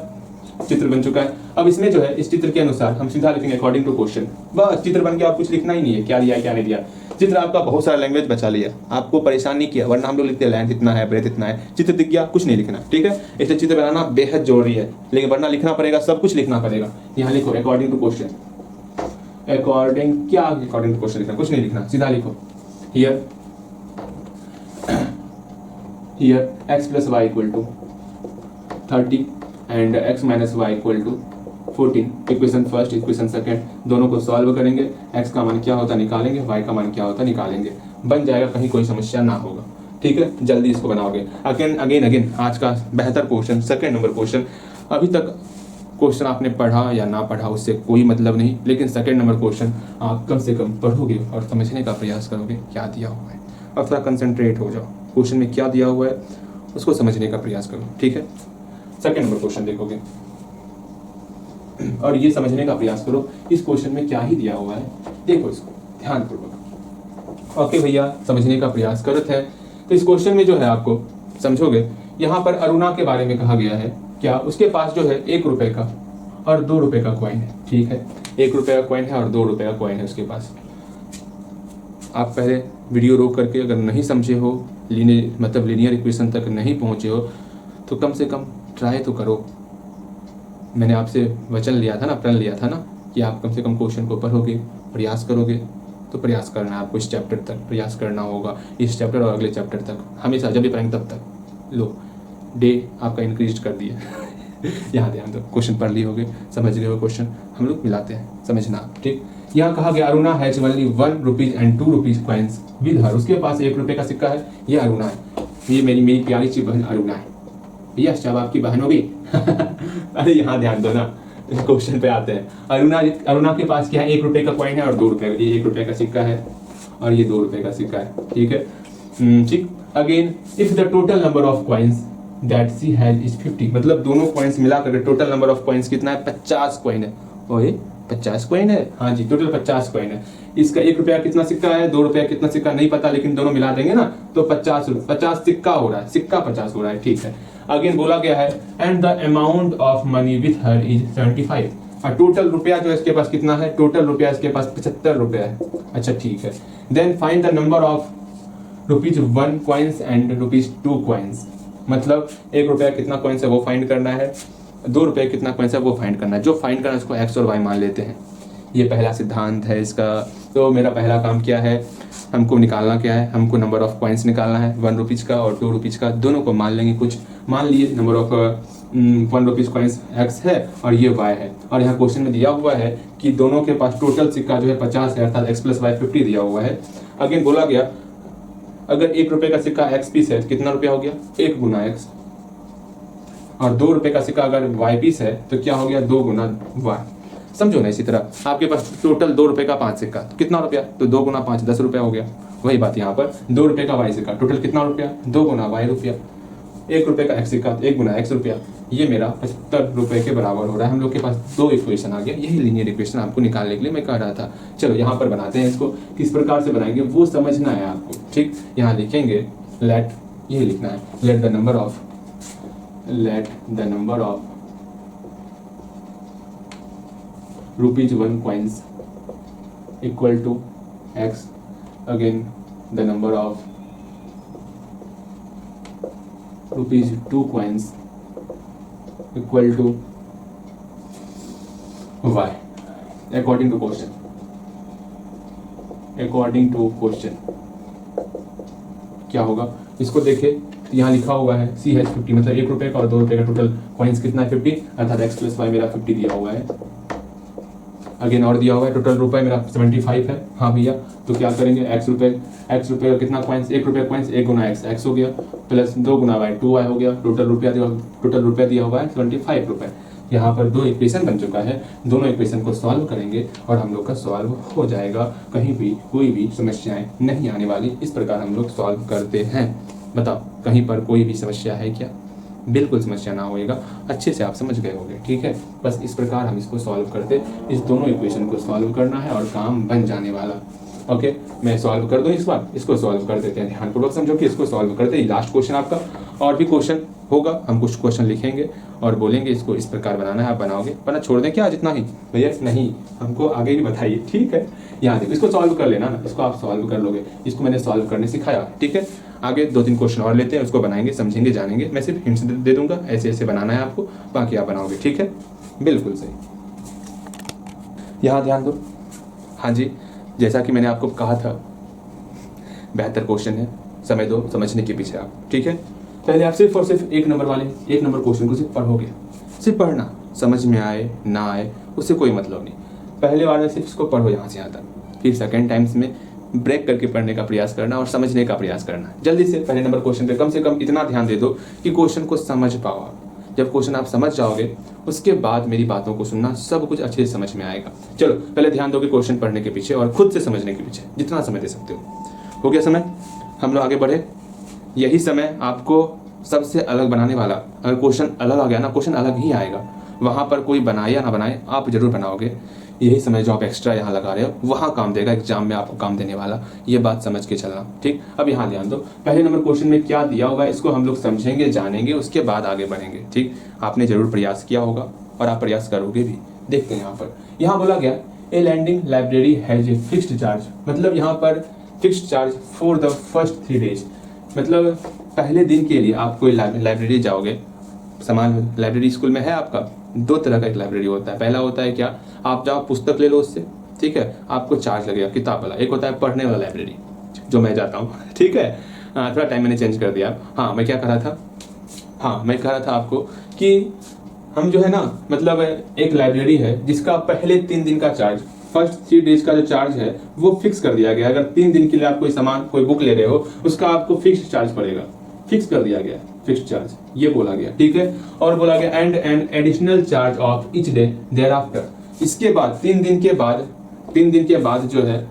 चित्र बन चुका है। अब इसमें जो है इस चित्र के अनुसार हम सीधा लिखेंगे अकॉर्डिंग टू क्वेश्चन, बस चित्र बन के आप कुछ लिखना ही नहीं है, क्या दिया क्या नहीं दिया। चित्र आपका बहुत सारा लैंग्वेज बचा लिया, आपको परेशान नहीं किया, वरना हम लोग लिखते हैं लेंथ इतना है, ब्रेथ इतना है, चित्र दिख गया, कुछ नहीं लिखना, ठीक है। इसलिए चित्र बनाना बेहद जरूरी है, लेकिन वरना लिखना पड़ेगा, सब कुछ लिखना पड़ेगा। यहाँ लिखो अकॉर्डिंग टू क्वेश्चन, अकॉर्डिंग क्या अकॉर्डिंग टू क्वेश्चन लिखना, कुछ नहीं लिखना, सीधा लिखो here x plus y equal to 30 and x minus y equal to 14। Equation first, equation second, दोनों को सॉल्व करेंगे, x का मान क्या होता निकालेंगे, y का मान क्या होता निकालेंगे, बन जाएगा, कहीं कोई समस्या ना होगा, ठीक है। जल्दी इसको बनाओगे। अगेन आज का बेहतर क्वेश्चन, सेकंड नंबर क्वेश्चन। अभी तक क्वेश्चन आपने पढ़ा या ना पढ़ा उससे कोई मतलब नहीं, लेकिन सेकंड नंबर क्वेश्चन आप कम से कम पढ़ोगे और समझने का प्रयास करोगे क्या दिया हुआ है, और थोड़ा कंसंट्रेट हो जाओ, क्वेश्चन में क्या दिया हुआ है उसको समझने का प्रयास करो, ठीक है। सेकंड नंबर क्वेश्चन देखोगे और ये समझने का प्रयास करो इस क्वेश्चन में क्या ही दिया हुआ है, देखो इसको ध्यानपूर्वक। ओके भैया, समझने का प्रयास करते हैं। तो इस क्वेश्चन में जो है आपको समझोगे, यहाँ पर अरुणा के बारे में कहा गया है, क्या उसके पास जो है 1 रुपए का और 2 रुपए का कॉइन है, ठीक है। 1 रुपए का कॉइन है और 2 रुपए का कॉइन है उसके पास। आप पहले वीडियो रोक करके अगर नहीं समझे हो, लीनियर इक्वेशन तक नहीं पहुंचे हो, तो कम से कम ट्राई तो करो। मैंने आपसे वचन लिया था ना, प्रण लिया था ना, कि आप कम से कम क्वेश्चन को पढ़ोगे, प्रयास करोगे। तो प्रयास करना है आपको, इस चैप्टर तक प्रयास करना होगा, इस चैप्टर और अगले चैप्टर तक, हमेशा जब भी पढ़ेंगे तब तक। लो डे आपका इंक्रीज कर दिया। यहाँ ध्यान दो, क्वेश्चन पढ़ लिए होगे, समझ गए हो क्वेश्चन, हम लोग मिलाते हैं, समझना, ठीक। यहाँ कहा गया Aruna has only 1 rupees and 2 rupees coins with her, उसके पास 1 रुपए का सिक्का है, ये अरुणा है, ये मेरी प्यारी सी बहन अरुणा है। यस, जब आपकी बहन होगी। अरे यहाँ ध्यान दो ना, क्वेश्चन पे आते हैं। अरुणा के पास क्या है, 1 रुपए का कॉइन है और 2 रुपए, ये 1 रुपए का सिक्का है और ये 2 रुपए का सिक्का है, ठीक है, ठीक। Again if the total number of coins that she has is 50, मतलब दोनों कॉइन्स मिलाकर टोटल नंबर ऑफ कॉइन्स कितना है, 50 कॉइन है। ओए 50 कॉइन है, हाँ जी, टोटल 50 कॉइन है। इसका 1 रुपया कितना सिक्का है, 2 रुपया कितना सिक्का नहीं पता, लेकिन दोनों मिला देंगे ना तो 50 सिक्का हो रहा है, सिक्का 50 हो रहा है, ठीक है। अगेन बोला गया है and the amount of money with her is 75, और टोटल रुपया जो इसके पास कितना है, टोटल रुपया इसके पास 75 रुपया है। अच्छा ठीक है, then find the number of ₹1 coins and ₹2 coins, मतलब 1 रुपया कितना कॉइन्स है वो फाइंड करना है, 2 रुपये कितना कॉइन्स है वो फाइंड करना है। जो फाइंड करना है उसको एक्स और वाई मान लेते हैं, ये पहला सिद्धांत है इसका। तो मेरा पहला काम क्या है, हमको निकालना क्या है, हमको नंबर ऑफ कॉइन्स निकालना है, 1 रुपीज़ का और 2 रुपीज़ का, दोनों को मान लेंगे। कुछ मान लिए number of 1 rupees coins x है और ये वाई है, और यहाँ क्वेश्चन में दिया हुआ है कि दोनों के पास टोटल सिक्का जो है 50 है, अर्थात एक्स प्लस वाई 50 दिया हुआ है। अगेन बोला गया अगर 1 रुपये का सिक्का एक्स पीस है तो कितना रुपया हो गया, 1 गुना एक्स, और 2 रुपये का सिक्का अगर वाई पीस है तो क्या हो गया, 2 गुना वाई। समझो ना, इसी तरह आपके पास टोटल 2 रुपये का 5 सिक्का तो कितना रुपया, तो 2 गुना 5 10 रुपया हो गया। वही बात यहाँ पर 2 रुपये का वाई सिक्का टोटल कितना रुपया, 2 गुना वाई रुपया। 1 रुपये का एक्स सिक्का 1 गुना एक्स रुपया, ये मेरा 75 रुपये के बराबर हो रहा है। हम लोग के पास 2 इक्वेशन आ गया, यही लीनियर इक्वेशन आपको निकालने के लिए मैं कह रहा था। चलो यहाँ पर बनाते हैं इसको, किस प्रकार से बनाएंगे वो समझना है आपको, ठीक। यहाँ लिखेंगे लेट, यही लिखना है, let the number of ₹1 coins equal to x, again the number of ₹2 coins equal to y, according to question क्या होगा, इसको देखे यहाँ लिखा हुआ है सी हैज 50, मतलब 1 रुपये का और 2 रुपये का टोटल कॉइन्स कितना है 50, अर्थात एक्स प्लस वाई मेरा 50 दिया हुआ है। अगेन और दिया हुआ है टोटल रुपए मेरा 75 है। हाँ भैया, तो क्या करेंगे, एक्स रुपए का कितना कॉइन्स, 1 रुपये कॉइन्स, 1 गुना एक्स हो गया, प्लस 2 गुना वाई 2y हो गया। टोटल रुपया दिया हुआ है 25 रुपये। यहाँ पर 2 इक्वेशन बन चुका है, दोनों इक्वेशन को सॉल्व करेंगे और हम लोग का सॉल्व हो जाएगा, कहीं भी कोई भी समस्याएं नहीं आने वाली। इस प्रकार हम लोग सॉल्व करते हैं। बताओ कहीं पर कोई भी समस्या है क्या? बिल्कुल समस्या ना होएगा, अच्छे से आप समझ गए होंगे, ठीक है। बस इस प्रकार हम इसको सॉल्व करते, इस दोनों इक्वेशन को सॉल्व करना है और काम बन जाने वाला। ओके, मैं सॉल्व कर दूं इस बार, इसको सॉल्व कर देते हैं, ध्यानपूर्वक समझो कि इसको सॉल्व करते ही लास्ट क्वेश्चन आपका। और भी क्वेश्चन होगा, हम कुछ क्वेश्चन लिखेंगे और बोलेंगे इसको इस प्रकार बनाना है, आप बनाओगे, वरना छोड़ दें क्या जितना ही? भैया नहीं, हमको आगे भी बताइए, ठीक है। यहाँ देखो, इसको सॉल्व कर लेना ना, इसको आप सॉल्व कर लोगे, इसको मैंने सॉल्व करने सिखाया, ठीक है। आगे 2-3 क्वेश्चन और लेते हैं, उसको बनाएंगे, समझेंगे, जानेंगे। मैं सिर्फ हिंट्स दे दूंगा, ऐसे ऐसे बनाना है आपको, बाकी आप बनाओगे, ठीक है। बिल्कुल सही, यहाँ ध्यान दो। हाँ जी, जैसा कि मैंने आपको कहा था, बेहतर क्वेश्चन है, समय दो समझने के पीछे आप, ठीक है। पहले आप सिर्फ और सिर्फ 1 नंबर क्वेश्चन को सिर्फ पढ़ोगे, सिर्फ पढ़ना, समझ में आए ना आए उससे कोई मतलब नहीं। पहले बार में सिर्फ इसको पढ़ो यहाँ से यहाँ तक, फिर सेकेंड टाइम्स में ब्रेक करके पढ़ने का प्रयास करना और समझने का प्रयास करना। जल्दी से पहले नंबर क्वेश्चन पे कम से कम इतना ध्यान दे दो कि क्वेश्चन को समझ पाओ आप। जब क्वेश्चन आप समझ जाओगे, उसके बाद मेरी बातों को सुनना, सब कुछ अच्छे से समझ में आएगा। चलो पहले ध्यान दोगे क्वेश्चन पढ़ने के पीछे और खुद से समझने के पीछे, जितना समय दे सकते हो गया समय, हम लोग आगे बढ़े। यही समय आपको सबसे अलग बनाने वाला, अगर क्वेश्चन अलग आ गया ना, क्वेश्चन अलग ही आएगा, वहाँ पर कोई बनाए या ना बनाए आप जरूर बनाओगे। यही समय जो आप एक्स्ट्रा यहाँ लगा रहे हो वहाँ काम देगा, एग्जाम में आपको काम देने वाला, ये बात समझ के चलना, ठीक। अब यहाँ ध्यान दो, पहले नंबर क्वेश्चन में क्या दिया हुआ है इसको हम लोग समझेंगे, जानेंगे, उसके बाद आगे बढ़ेंगे, ठीक। आपने जरूर प्रयास किया होगा और आप प्रयास करोगे भी। देखते हैं यहाँ पर, यहाँ बोला गया a lending library has a fixed charge, मतलब यहाँ पर fixed charge for the first 3 days, मतलब पहले दिन के लिए आप कोई लाइब्रेरी जाओगे, समान लाइब्रेरी स्कूल में है आपका, 2 तरह का एक लाइब्रेरी होता है। पहला होता है क्या, आप जाओ पुस्तक ले लो उससे, ठीक है, आपको चार्ज लगेगा किताब वाला। एक होता है पढ़ने वाला लाइब्रेरी, जो मैं जाता हूँ, ठीक है। थोड़ा टाइम मैंने चेंज कर दिया। हाँ, मैं क्या कह रहा था, हाँ मैं कह रहा था आपको कि हम जो है ना, मतलब एक लाइब्रेरी है जिसका पहले 3 दिन का चार्ज, फर्स्ट 3 डेज का जो चार्ज है वो फिक्स कर दिया गया। अगर 3 दिन के लिए आप कोई सामान, कोई बुक ले रहे हो, उसका आपको फिक्स चार्ज पड़ेगा, फिक्स कर दिया गया, फिक्स्ड चार्ज, ये बोला गया, ठीक है। और बोला गया and an additional charge of each day thereafter, इसके बाद 3 दिन के बाद जो है,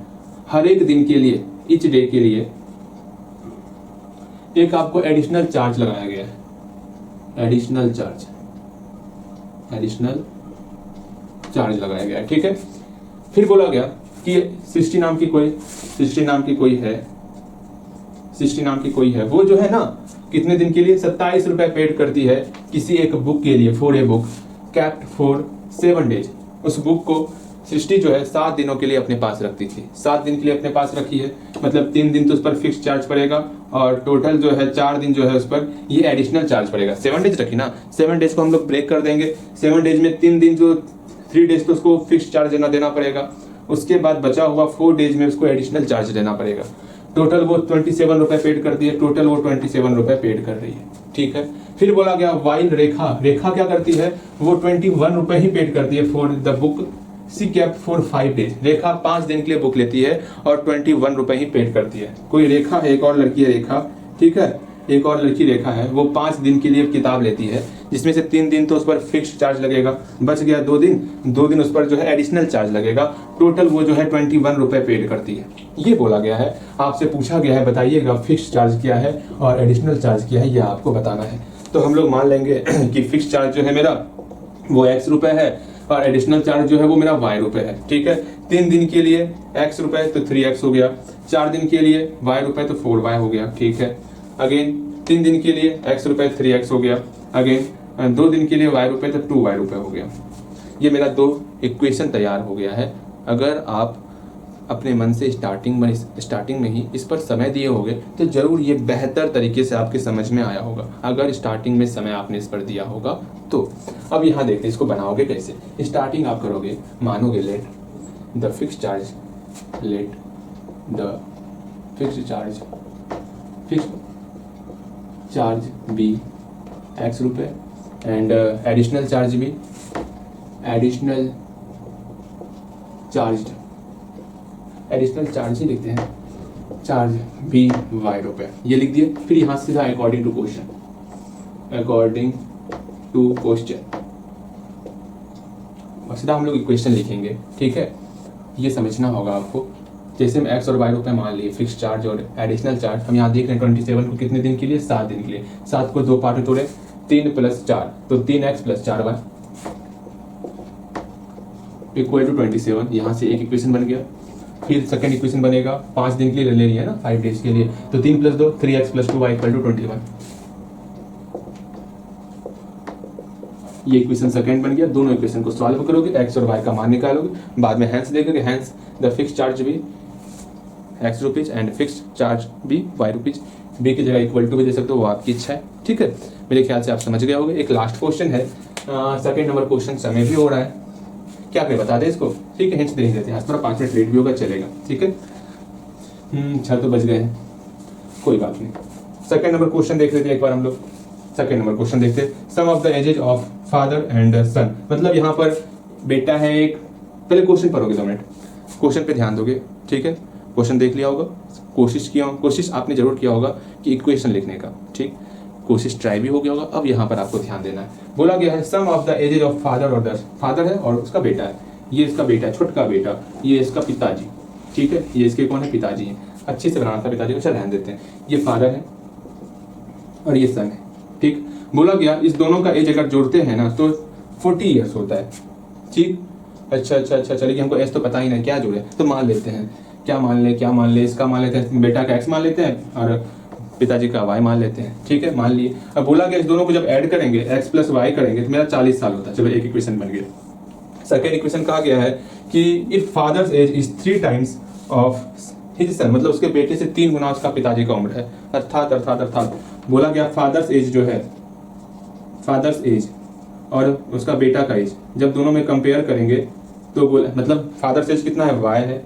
हर एक दिन के लिए, ईच डे के लिए एक आपको एडिशनल चार्ज लगाया गया है, एडिशनल चार्ज लगाया गया है, ठीक है। फिर बोला गया कि सृष्टि नाम की कोई है, वो जो है ना, कितने दिन के लिए 27 रुपए पेड करती है किसी एक बुक के लिए, for a book kept for 7 days. उस बुक को सृष्टि जो है 7 दिनों के लिए अपने पास रखती थी, 7 दिन के लिए अपने पास रखी है, मतलब 3 दिन तो उस पर फिक्स चार्ज पड़ेगा और टोटल जो है 4 दिन जो है उस पर ये एडिशनल चार्ज पड़ेगा। 7 डेज रखी ना, 7 डेज को हम लोग ब्रेक कर देंगे, 7 डेज में 3 दिन जो 3 डेज तो उसको फिक्स चार्ज देना पड़ेगा, उसके बाद बचा हुआ 4 डेज में उसको एडिशनल चार्ज देना पड़ेगा। टोटल वो 27 रुपए पेड करती है, टोटल वो 27 रुपए पेड कर रही है, ठीक है। फिर बोला गया वाइल रेखा क्या करती है, वो 21 रुपए ही पेड करती है for the book she kept for 5 days. Rekha 5 दिन के लिए बुक लेती है और 21 रुपए ही पेड करती है। कोई रेखा है, एक और लड़की है रेखा, ठीक है, एक और लड़की रेखा है, वो 5 दिन के लिए किताब लेती है, जिसमें से 3 दिन तो उस पर फिक्स्ड चार्ज लगेगा, बच गया 2 दिन उस पर जो है एडिशनल चार्ज लगेगा, टोटल वो जो है 21 रुपए पेड करती है। ये बोला गया है, आपसे पूछा गया है बताइएगा फिक्स्ड चार्ज क्या है और एडिशनल चार्ज क्या है, ये आपको बताना है। तो हम लोग मान लेंगे कि फिक्स्ड चार्ज जो है मेरा वो x रुपए है और एडिशनल चार्ज जो है वो मेरा y रुपए है, ठीक है। 3 दिन के लिए x रुपए तो 3x हो गया, 4 दिन के लिए y रुपए तो 4y हो गया, ठीक है। अगेन 3 दिन के लिए x रुपए 3x हो गया, अगेन 2 दिन के लिए y रुपए तो 2y रुपए हो गया। ये मेरा 2 इक्वेशन तैयार हो गया है। अगर आप अपने मन से स्टार्टिंग में ही इस पर समय दिए होंगे तो जरूर ये बेहतर तरीके से आपके समझ में आया होगा, अगर स्टार्टिंग में समय आपने इस पर दिया होगा तो। अब यहाँ देखते हैं इसको बनाओगे कैसे। स्टार्टिंग आप करोगे, मानोगे let the fix charge be x रुपए एंड एडिशनल चार्ज भी चार्ज, एडिशनल चार्ज ही लिखते हैं, चार्ज बी वाई रुपये, ये लिख दिए। फिर यहाँ से सीधा according to question, according to question, और सीधा हम लोग इक्वेशन लिखेंगे। ठीक है, ये समझना होगा आपको। जैसे हम एक्स और वाई रुपये मान लिए, फिक्स चार्ज और एडिशनल चार्ज, हम यहाँ देख रहे हैं 27 को कितने दिन के लिए, 7 दिन के लिए। 7 को 2 पार्ट में तोड़े, 3 + 4, तो 3x + 4y इक्वल टू 27। यहाँ से एक इक्वेशन बन गया। फिर सेकंड इक्वेशन बनेगा, 5 दिन के लिए ले लिया ना, 5 डेज के लिए, तो 3 + 2 3x + 2y इक्वल टू 21। ये इक्वेशन सेकंड बन गया। दोनों इक्वेशन को सॉल्व करोगे, एक्स और वाई का मान निकालोगे, बाद में हैंस देखोगे, हैंस द फिक्स चार्ज भी x rupees and fix charge भी वाई रुपीज, बी की जगह इक्वल टू भी दे सकते हो, वो आपकी इच्छा है। ठीक है, मेरे ख्याल से आप समझ गए होंगे। एक लास्ट क्वेश्चन है, सेकंड नंबर क्वेश्चन समय भी हो रहा है, क्या करें बता दे इसको। ठीक है, हिंट्स दे देते हैं, आज थोड़ा 5 मिनट लेट भी होगा, चलेगा। ठीक है, 6 तो बज गए हैं, कोई बात नहीं। सेकंड नंबर क्वेश्चन देख लेते हैं एक बार हम लोग। सेकंड नंबर क्वेश्चन देखते हैं, sum of the ages of father and son, मतलब यहाँ पर बेटा है एक। पहले क्वेश्चन पढ़ोगे 2 मिनट, क्वेश्चन पे ध्यान दोगे। ठीक है, क्वेश्चन देख लिया होगा, कोशिश आपने जरूर किया होगा कि इक्वेशन लिखने का। ठीक, कोशिश ट्राई भी हो गया होगा। अब यहाँ पर आपको ध्यान देना है, बोला गया है sum of the ages of father और फादर है और उसका बेटा है। ये इसका बेटा है, छोटका बेटा, ये इसका पिताजी। ठीक है, ये इसके कौन है, पिताजी है। अच्छे से बनाना था पिताजी को, चल ध्यान देते हैं। ये फादर है और ये सन है। ठीक, बोला गया इस दोनों का एज अगर जोड़ते हैं ना तो 40 ईयर्स होता है। ठीक, अच्छा, चलिए, हमको एज तो पता ही नहीं क्या जुड़े, तो मान लेते हैं। क्या मान ले, इसका मान लेते हैं, बेटा का एक्स मान लेते हैं और पिताजी का वाई मान लेते हैं। ठीक है, मान लिए। अब बोला गया इस दोनों को जब ऐड करेंगे, एक्स प्लस वाई करेंगे, तो मेरा 40 साल होता है। चलो, एक इक्वेशन बन गया। सेकेंड इक्वेशन कहा गया है कि if father's age is 3 times of his son, मतलब उसके बेटे से 3 गुना उसका पिताजी का उम्र है। अर्थात बोला गया फादर्स एज जो है, फादर्स एज और उसका बेटा का एज जब दोनों में कंपेयर करेंगे तो मतलब फादर्स एज कितना है, वाई है,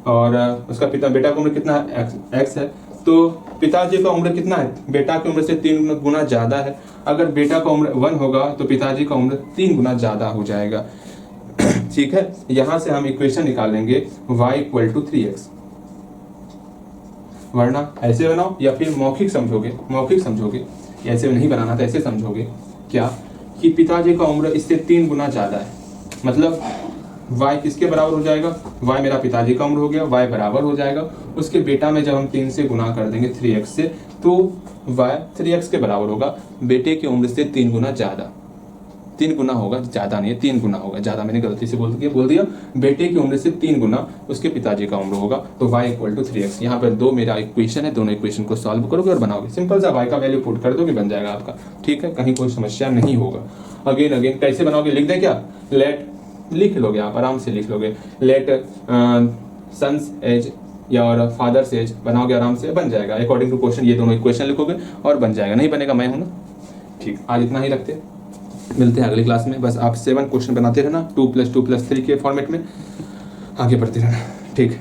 और उसका बेटा का उम्र कितना है, एक्स है। तो पिताजी का उम्र कितना है, बेटा की उम्र से 3 गुना ज्यादा है। अगर बेटा का उम्र 1 होगा तो पिताजी का उम्र 3 गुना ज्यादा हो जाएगा। ठीक है, यहां से हम इक्वेशन निकालेंगे y = 3x, वरना ऐसे बनाओ या फिर मौखिक समझोगे, ऐसे नहीं बनाना तो ऐसे समझोगे क्या कि पिताजी का उम्र इससे 3 गुना ज्यादा है, मतलब y किसके बराबर हो जाएगा, y मेरा पिताजी का उम्र हो गया, y बराबर हो जाएगा उसके बेटा में। जब हम 3 से गुना कर देंगे 3x से, तो y 3x के बराबर होगा, बेटे की उम्र से 3 गुना ज्यादा। 3 गुना होगा, ज्यादा नहीं है, 3 गुना होगा, ज्यादा मैंने गलती से बोल दिया। बेटे की उम्र से 3 गुना उसके पिताजी का उम्र होगा, तो y = 3x। यहाँ पर 2 मेरा इक्वेशन है, दोनों इक्वेशन को सॉल्व करोगे और बनाओगे। सिंपल सा y का वैल्यू पुट कर दोगे, बन जाएगा आपका। ठीक है, कहीं कोई समस्या नहीं होगा। अगेन कैसे बनाओगे, लिख दें क्या, लेट, लिख लोगे आप, आराम से लिख लोगे। लेट सन्स एज या और फादर्स एज बनाओगे, आराम से बन जाएगा। अकॉर्डिंग टू क्वेश्चन ये दोनों इक्वेशन लिखोगे और बन जाएगा। नहीं बनेगा मैं हूं ना। ठीक, आज इतना ही रखते, मिलते हैं अगली क्लास में। बस आप 7 क्वेश्चन बनाते रहना 2 + 2 + 3 के फॉर्मेट में, आगे बढ़ते रहना। ठीक।